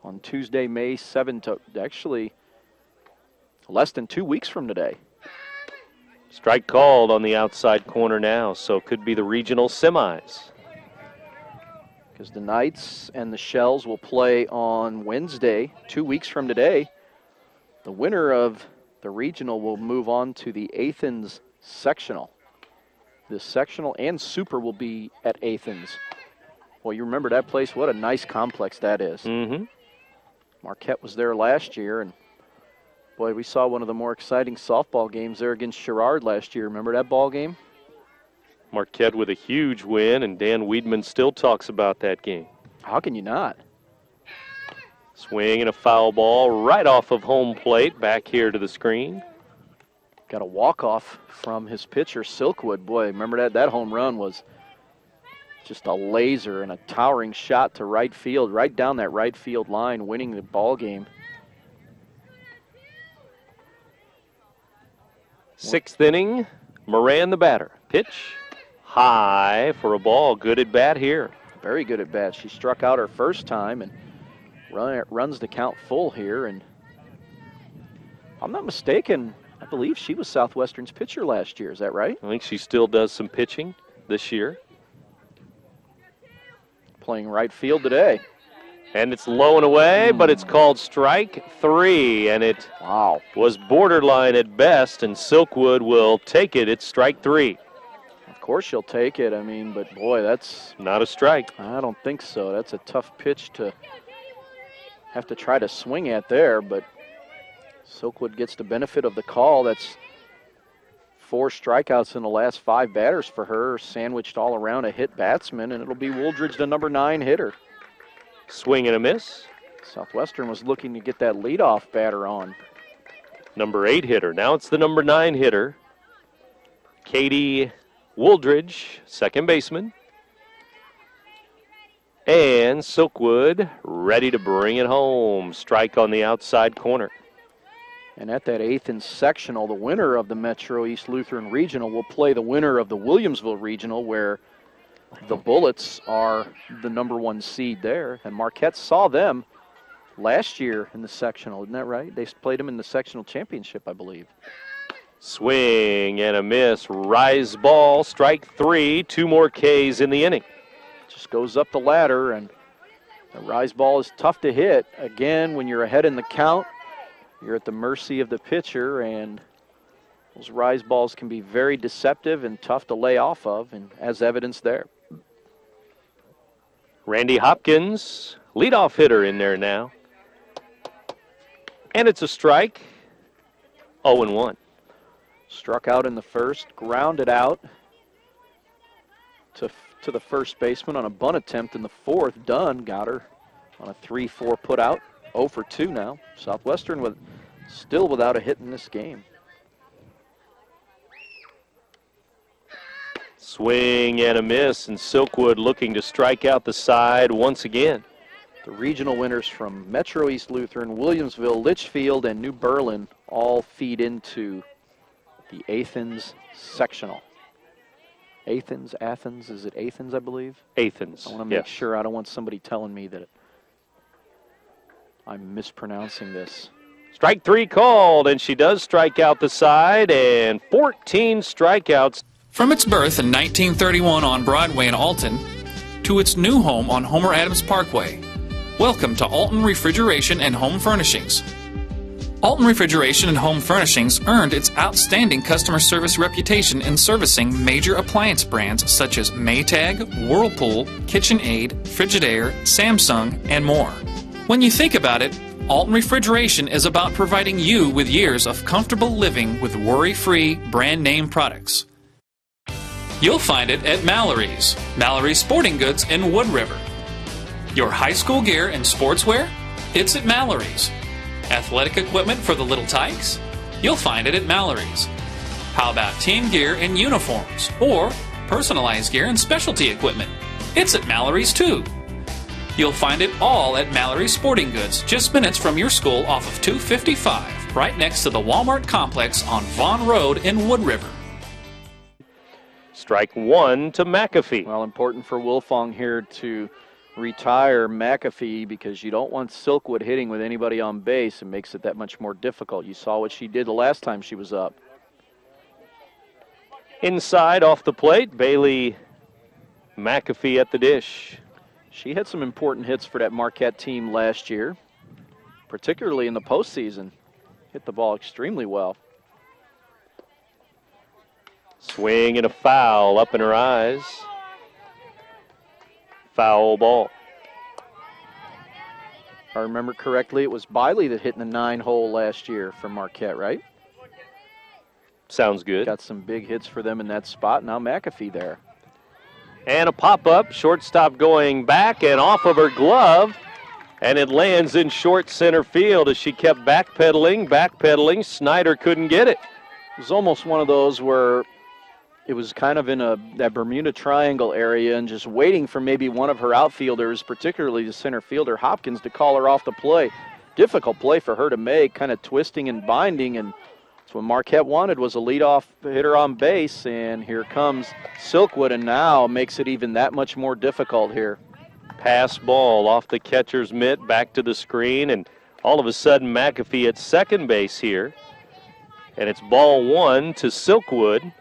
on Tuesday, May 7th, actually less than 2 weeks from today. Strike called on the outside corner now, so it could be the regional semis. Because the Knights and the Shells will play on Wednesday, 2 weeks from today. The winner of the regional will move on to the Athens sectional. The sectional and super will be at Athens. Well, you remember that place, what a nice complex that is. Mm-hmm. Marquette was there last year, and boy, we saw one of the more exciting softball games there against Sherrard last year. Remember that ball game? Marquette with a huge win, and Dan Weedman still talks about that game. How can you not? Swing and a foul ball right off of home plate, back here to the screen. Got a walk-off from his pitcher, Silkwood. Boy, remember that? That home run was just a laser and a towering shot to right field, right down that right field line, winning the ball game. 6th inning, Moran the batter. Pitch high for a ball. Good at bat here. Very good at bat. She struck out her first time and runs the count full here. And if I'm not mistaken, I believe she was Southwestern's pitcher last year. Is that right? I think she still does some pitching this year. Playing right field today. And it's low and away, but it's called strike 3, and it was borderline at best, and Silkwood will take it. It's strike 3. Of course she'll take it. I mean, but boy, that's not a strike. I don't think so. That's a tough pitch to have to try to swing at there, but Silkwood gets the benefit of the call. That's 4 strikeouts in the last 5 batters for her, sandwiched all around a hit batsman, and it'll be Wooldridge, the number 9 hitter. Swing and a miss. Southwestern was looking to get that leadoff batter on. Number 8 hitter. Now it's the number 9 hitter. Katie Wooldridge, second baseman. And Silkwood ready to bring it home. Strike on the outside corner. And at that 8th and sectional, the winner of the Metro East Lutheran Regional will play the winner of the Williamsville Regional, where the Bullets are the number 1 seed there. And Marquette saw them last year in the sectional, isn't that right? They played them in the sectional championship, I believe. Swing and a miss. Rise ball, strike 3. 2 more Ks in the inning. Just goes up the ladder, and the rise ball is tough to hit. Again, when you're ahead in the count, you're at the mercy of the pitcher, and those rise balls can be very deceptive and tough to lay off of, and as evidence there. Randy Hopkins, leadoff hitter in there now. And it's a strike. 0-1. Struck out in the first, grounded out to the first baseman on a bunt attempt in the 4th. Dunn got her on a 3-4 put out. 0 for 2 now. Southwestern still without a hit in this game. Swing and a miss, and Silkwood looking to strike out the side once again. The regional winners from Metro East Lutheran, Williamsville, Litchfield, and New Berlin all feed into the Athens sectional. Athens, is it Athens, I believe? Athens, I want to make sure. I don't want somebody telling me that I'm mispronouncing this. Strike 3 called, and she does strike out the side, and 14 strikeouts. From its birth in 1931 on Broadway in Alton to its new home on Homer Adams Parkway, welcome to Alton Refrigeration and Home Furnishings. Alton Refrigeration and Home Furnishings earned its outstanding customer service reputation in servicing major appliance brands such as Maytag, Whirlpool, KitchenAid, Frigidaire, Samsung, and more. When you think about it, Alton Refrigeration is about providing you with years of comfortable living with worry-free brand name products. You'll find it at Mallory's Sporting Goods in Wood River. Your high school gear and sportswear? It's at Mallory's. Athletic equipment for the little tykes? You'll find it at Mallory's. How about team gear and uniforms? Or personalized gear and specialty equipment? It's at Mallory's too. You'll find it all at Mallory's Sporting Goods, just minutes from your school off of 255, right next to the Walmart complex on Vaughn Road in Wood River. Strike 1 to McAfee. Well, important for Wilfong here to retire McAfee because you don't want Silkwood hitting with anybody on base. It makes it that much more difficult. You saw what she did the last time she was up. Inside off the plate, Bailey McAfee at the dish. She had some important hits for that Marquette team last year, particularly in the postseason. Hit the ball extremely well. Swing and a foul up in her eyes. Foul ball. If I remember correctly, it was Biley that hit in the 9 hole last year for Marquette, right? Sounds good. Got some big hits for them in that spot. Now McAfee there. And a pop-up, shortstop going back and off of her glove. And it lands in short center field as she kept backpedaling. Snyder couldn't get it. It was almost one of those where it was kind of in that Bermuda Triangle area and just waiting for maybe one of her outfielders, particularly the center fielder Hopkins, to call her off the play. Difficult play for her to make, kind of twisting and binding, and So what Marquette wanted was a leadoff hitter on base, and here comes Silkwood, and now makes it even that much more difficult here. Pass ball off the catcher's mitt, back to the screen, and all of a sudden McAfee at second base here. And it's ball one to Silkwood.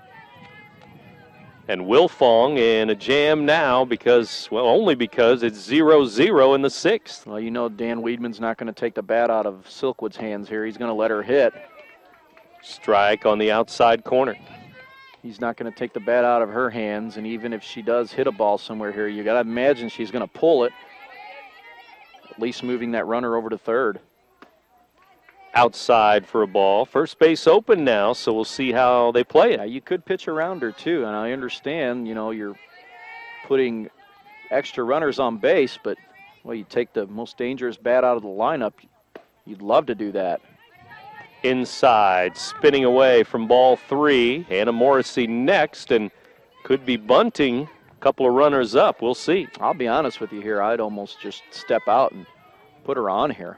And Wilfong in a jam now because, well, only because it's 0-0 in the sixth. Well, you know Dan Weidman's not going to take the bat out of Silkwood's hands here. He's going to let her hit. Strike on the outside corner. He's not going to take the bat out of her hands, and even if she does hit a ball somewhere here, you got to imagine she's going to pull it, at least moving that runner over to third. Outside for a ball. First base open now, so we'll see how they play it. Yeah, you could pitch around her, too, and I understand, you know, you're putting extra runners on base, but, well, you take the most dangerous bat out of the lineup. You'd love to do that. Inside, spinning away from ball three. Anna Morrissey next, and could be bunting a couple of runners up. We'll see. I'll be honest with you here. I'd almost just step out and put her on here.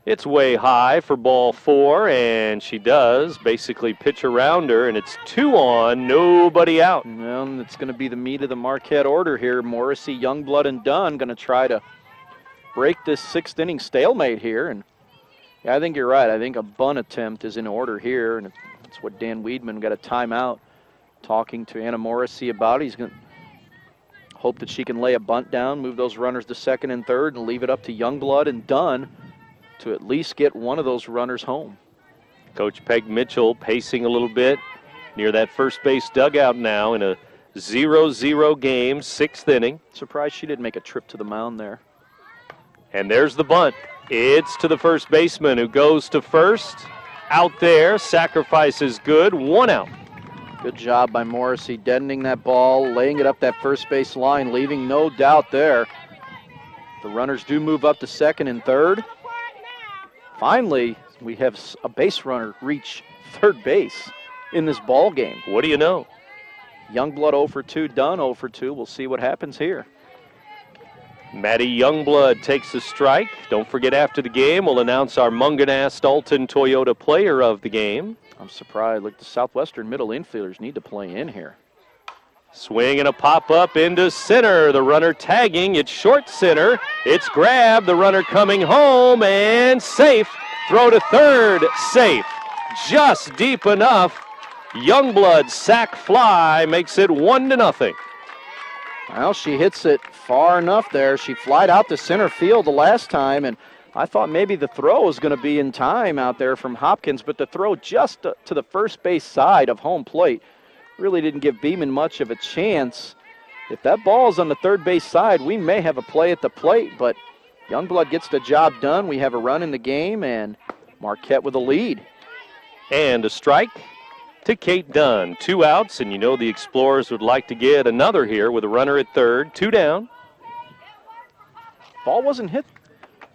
It's way high for ball four, and she does basically pitch around her, and it's 2 on, nobody out. Well, it's going to be the meat of the Marquette order here. Morrissey, Youngblood, and Dunn going to try to break this sixth inning stalemate here, and yeah, I think you're right. I think a bunt attempt is in order here, and that's what Dan Weidman got a timeout talking to Anna Morrissey about. He's going to hope that she can lay a bunt down, move those runners to second and third, and leave it up to Youngblood and Dunn to at least get one of those runners home. Coach Peg Mitchell pacing a little bit near that first base dugout now in a 0-0 game, sixth inning. Surprised she didn't make a trip to the mound there. And there's the bunt. It's to the first baseman who goes to first. Out there, sacrifice is good, 1 out. Good job by Morrissey deadening that ball, laying it up that first base line, leaving no doubt there. The runners do move up to second and third. Finally, we have a base runner reach third base in this ball game. What do you know? Youngblood 0 for 2, Dunn 0 for 2. We'll see what happens here. Maddie Youngblood takes the strike. Don't forget, after the game, we'll announce our Munganast Alton Toyota player of the game. I'm surprised. Look, the Southwestern middle infielders need to play in here. Swing and a pop-up into center. The runner tagging. It's short center. It's grabbed. The runner coming home and safe. Throw to third. Safe. Just deep enough. Youngblood sac fly makes it 1-0. Well, she hits it far enough there. She flied out to center field the last time, and I thought maybe the throw was going to be in time out there from Hopkins, but the throw just to the first base side of home plate really didn't give Beeman much of a chance. If that ball is on the third base side, we may have a play at the plate, but Youngblood gets the job done. We have a run in the game, and Marquette with a lead. And a strike to Kate Dunn. 2 outs, and you know the Explorers would like to get another here with a runner at third. 2 down. Ball wasn't hit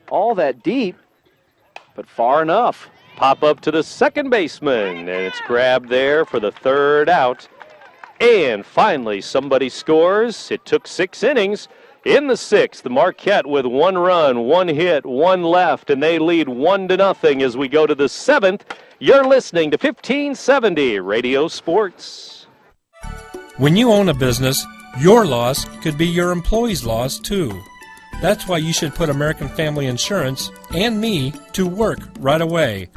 all that deep, but far enough. Pop up to the second baseman, and it's grabbed there for the third out. And finally, somebody scores. It took 6 innings. In the sixth, the Marquette with 1 run, 1 hit, 1 left, and they lead 1-0 as we go to the 7th. You're listening to 1570 Radio Sports. When you own a business, your loss could be your employee's loss too. That's why you should put American Family Insurance and me to work right away.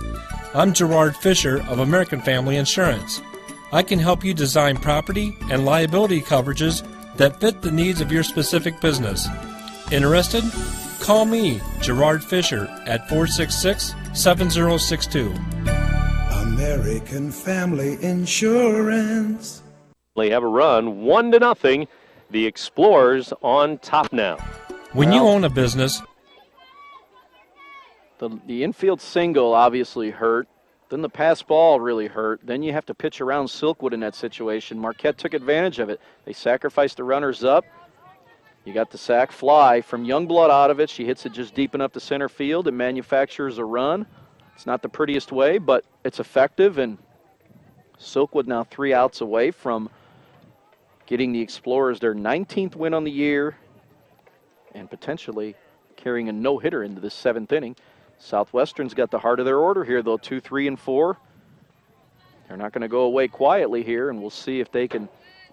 I'm Gerard Fisher of American Family Insurance. I can help you design property and liability coverages that fit the needs of your specific business. Interested? Call me, Gerard Fisher, at 466-7062. American Family Insurance. They have a run, 1-0. The Explorers on top now. When you own a business, the infield single obviously hurt. Then the pass ball really hurt. Then you have to pitch around Silkwood in that situation. Marquette took advantage of it. They sacrificed the runners up. You got the sac fly from Youngblood out of it. She hits it just deep enough to center field and manufactures a run. It's not the prettiest way, but it's effective. And Silkwood now 3 outs away from getting the Explorers their 19th win on the year and potentially carrying a no-hitter into the 7th inning. Southwestern's got the heart of their order here, though, 2, 3, and 4. They're not going to go away quietly here, and we'll see if they can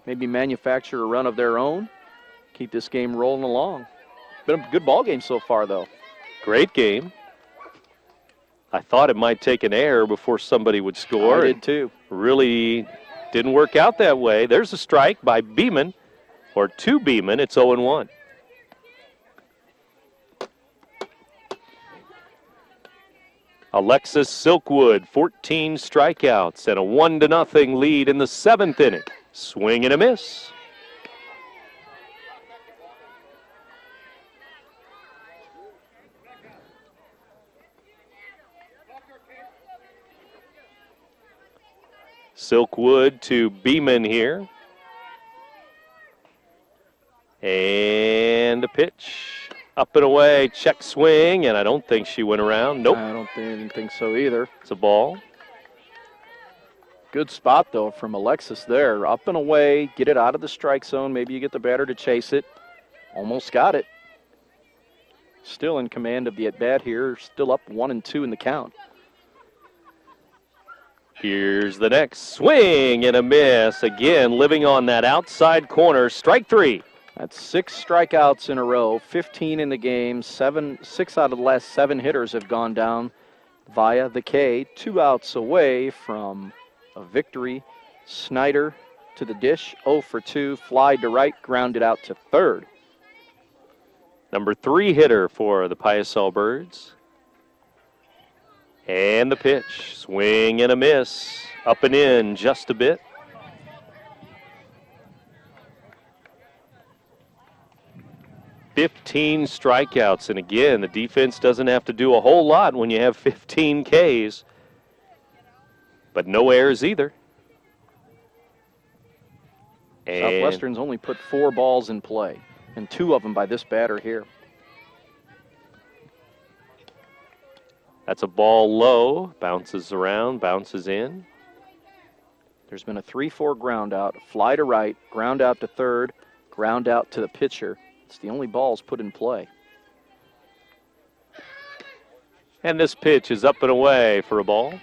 maybe manufacture a run of their own, keep this game rolling along. Been a good ball game so far, though. Great game. I thought it might take an error before somebody would score. I did too. Really didn't work out that way. There's a strike by Beeman, or to Beeman. It's 0-1. Alexis Silkwood, 14 strikeouts and a 1-0 lead in the 7th inning. Swing and a miss. Silkwood to Beeman here. And a pitch. Up and away, check swing, and I don't think she went around. Nope. I don't even think so either. It's a ball. Good spot, though, from Alexis there. Up and away, get it out of the strike zone. Maybe you get the batter to chase it. Almost got it. Still in command of the at-bat here. Still up 1-2 in the count. Here's the next swing and a miss. Again, living on that outside corner. Strike 3. That's 6 strikeouts in a row, 15 in the game. 6 out of the last 7 hitters have gone down via the K. 2 outs away from a victory. Snyder to the dish, 0 for 2. Fly to right, grounded out to third. Number 3 hitter for the Piasol Birds. And the pitch. Swing and a miss. Up and in just a bit. "15 strikeouts, and again, the defense doesn't have to do a whole lot when you have 15 Ks, but no errors either. And Southwestern's only put 4 balls in play, and 2 of them by this batter here. That's a ball low, bounces around, bounces in. There's been a 3-4 ground out, fly to right, ground out to third, ground out to the pitcher. It's the only balls put in play. And this pitch is up and away for a ball.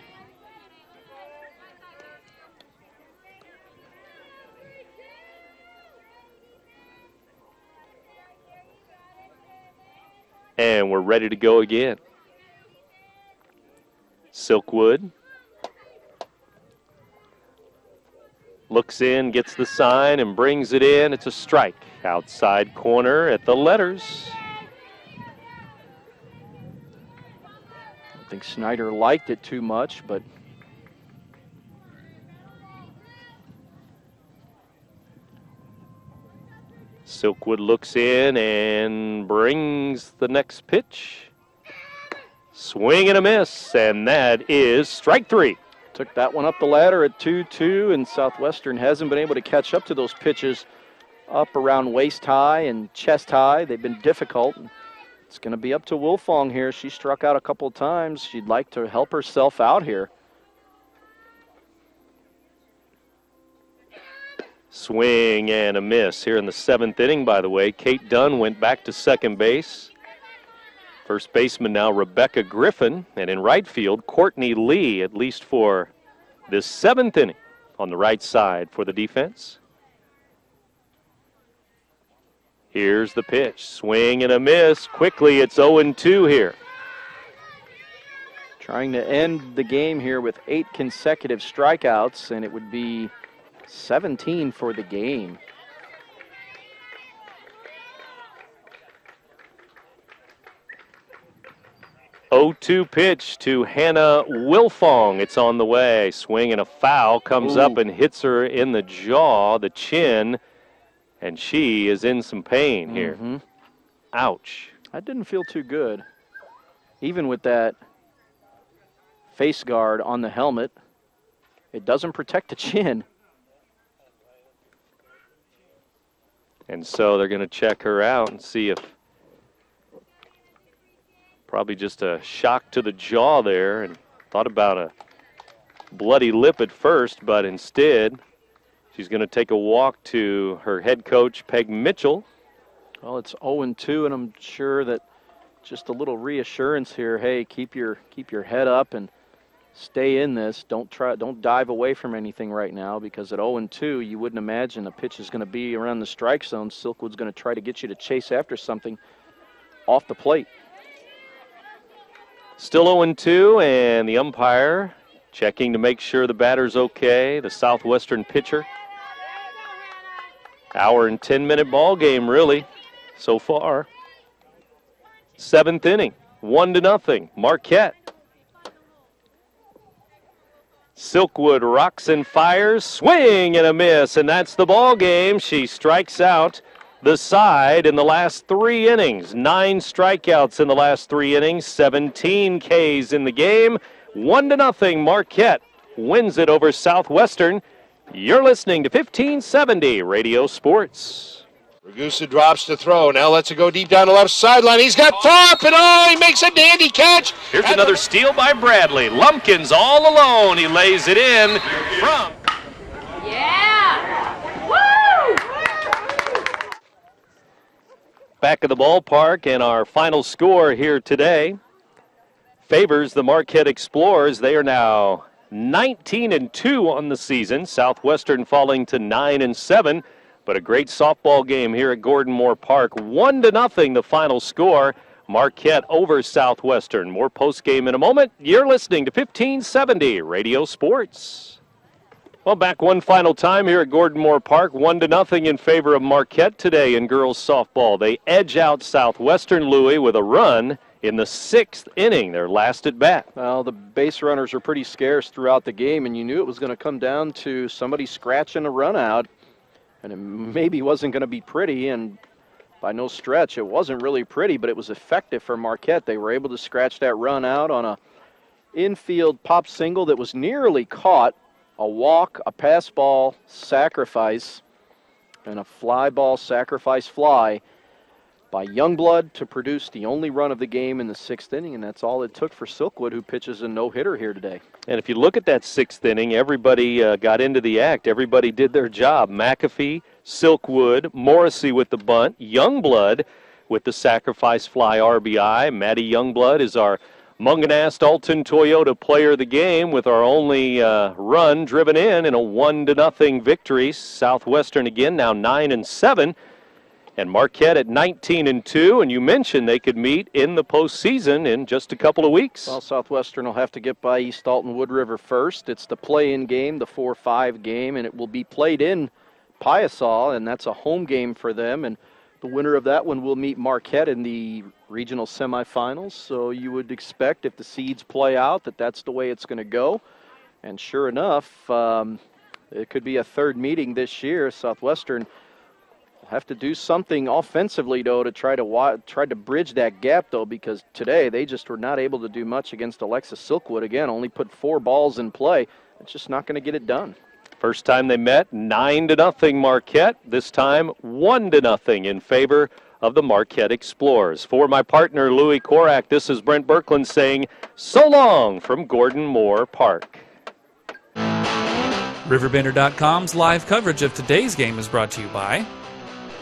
And we're ready to go again. Silkwood looks in, gets the sign, and brings it in. It's a strike. Outside corner at the letters. I think Snyder liked it too much, but Silkwood looks in and brings the next pitch. Swing and a miss, and that is strike 3. Took that one up the ladder at 2-2, and Southwestern hasn't been able to catch up to those pitches up around waist high and chest high. They've been difficult. It's going to be up to Wilfong here. She struck out a couple of times. She'd like to help herself out here. Swing and a miss here in the 7th inning, by the way. Kate Dunn went back to second base. First baseman now Rebecca Griffin, and in right field, Courtney Lee, at least for this 7th inning on the right side for the defense. Here's the pitch. Swing and a miss. Quickly, it's 0-2 here. Trying to end the game here with 8 consecutive strikeouts, and it would be 17 for the game. "0-2 pitch to Hannah Wilfong. It's on the way. Swing and a foul. Comes up and hits her in the jaw, the chin, and she is in some pain here. Mm-hmm. Ouch. That didn't feel too good. Even with that face guard on the helmet, it doesn't protect the chin. And so they're going to check her out and see if probably just a shock to the jaw there, and thought about a bloody lip at first, but instead she's going to take a walk to her head coach, Peg Mitchell. Well, it's 0-2, and I'm sure that just a little reassurance here. Hey, keep your head up and stay in this. Don't dive away from anything right now, because at 0-2, you wouldn't imagine a pitch is going to be around the strike zone. Silkwood's going to try to get you to chase after something off the plate. Still 0-2, and the umpire checking to make sure the batter's okay. The Southwestern pitcher. Hour and 10-minute ball game, really, so far. 7th inning, 1-0, Marquette. Silkwood rocks and fires, swing and a miss, and that's the ball game. She strikes out the side in the last 3 innings. 9 strikeouts in the last 3 innings, 17 Ks in the game. 1-0, Marquette wins it over Southwestern. You're listening to 1570 Radio Sports. Ragusa drops to throw. Now lets it go deep down the left sideline. He's got Thorpe, and he makes a dandy catch. Here's another steal by Bradley. Lumpkins all alone. He lays it in from. Yeah! Woo! Back of the ballpark, and our final score here today favors the Marquette Explorers. They are now 19-2 on the season. Southwestern falling to 9-7. But a great softball game here at Gordon Moore Park. 1-0 the final score. Marquette over Southwestern. More postgame in a moment. You're listening to 1570 Radio Sports. Well, back one final time here at Gordon Moore Park. 1-0 in favor of Marquette today in girls softball. They edge out Southwestern, Louis, with a run in the 6th inning, their last at bat. Well, the base runners were pretty scarce throughout the game, and you knew it was going to come down to somebody scratching a run out. And it maybe wasn't going to be pretty, and by no stretch, it wasn't really pretty, but it was effective for Marquette. They were able to scratch that run out on a infield pop single that was nearly caught, a walk, a pass ball sacrifice, and a fly ball sacrifice fly by Youngblood to produce the only run of the game in the 6th inning, and that's all it took for Silkwood, who pitches a no-hitter here today. And if you look at that 6th inning, everybody got into the act. Everybody did their job. McAfee, Silkwood, Morrissey with the bunt, Youngblood with the sacrifice fly RBI. Maddie Youngblood is our Munganast Alton Toyota player of the game with our only run driven in a 1-0 victory. Southwestern again now 9-7. And Marquette at 19-2, and you mentioned they could meet in the postseason in just a couple of weeks. Well, Southwestern will have to get by East Alton Wood River first. It's the play-in game, the 4-5 game, and it will be played in Piasaw, and that's a home game for them. And the winner of that one will meet Marquette in the regional semifinals. So you would expect, if the seeds play out, that that's the way it's going to go. And sure enough, it could be a third meeting this year. Southwestern have to do something offensively, though, to try to bridge that gap, though, because today they just were not able to do much against Alexis Silkwood. Again, only put 4 balls in play. It's just not going to get it done. First time they met, 9-0 Marquette. This time, 1-0 in favor of the Marquette Explorers. For my partner, Louis Korak, this is Brent Birkland saying so long from Gordon Moore Park. RiverBender.com's live coverage of today's game is brought to you by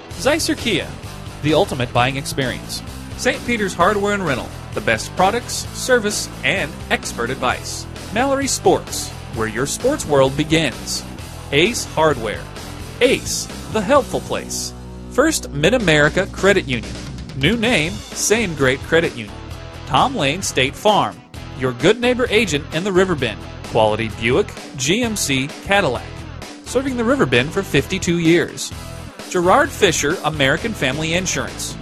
Zeisser Kia, the ultimate buying experience. St. Peter's Hardware and Rental, the best products, service, and expert advice. Mallory Sports, where your sports world begins. Ace Hardware. Ace, the helpful place. First Mid-America Credit Union. New name, same great credit union. Tom Lane State Farm, your good neighbor agent in the Riverbend. Quality Buick, GMC, Cadillac. Serving the Riverbend for 52 years. Gerard Fisher American Family Insurance.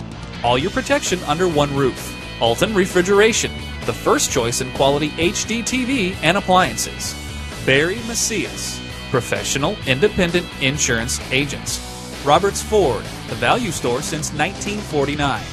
All your protection under one roof. Alton Refrigeration, the first choice in quality HD TV and appliances. Barry Macias, professional independent insurance agents. Roberts Ford, the value store since 1949.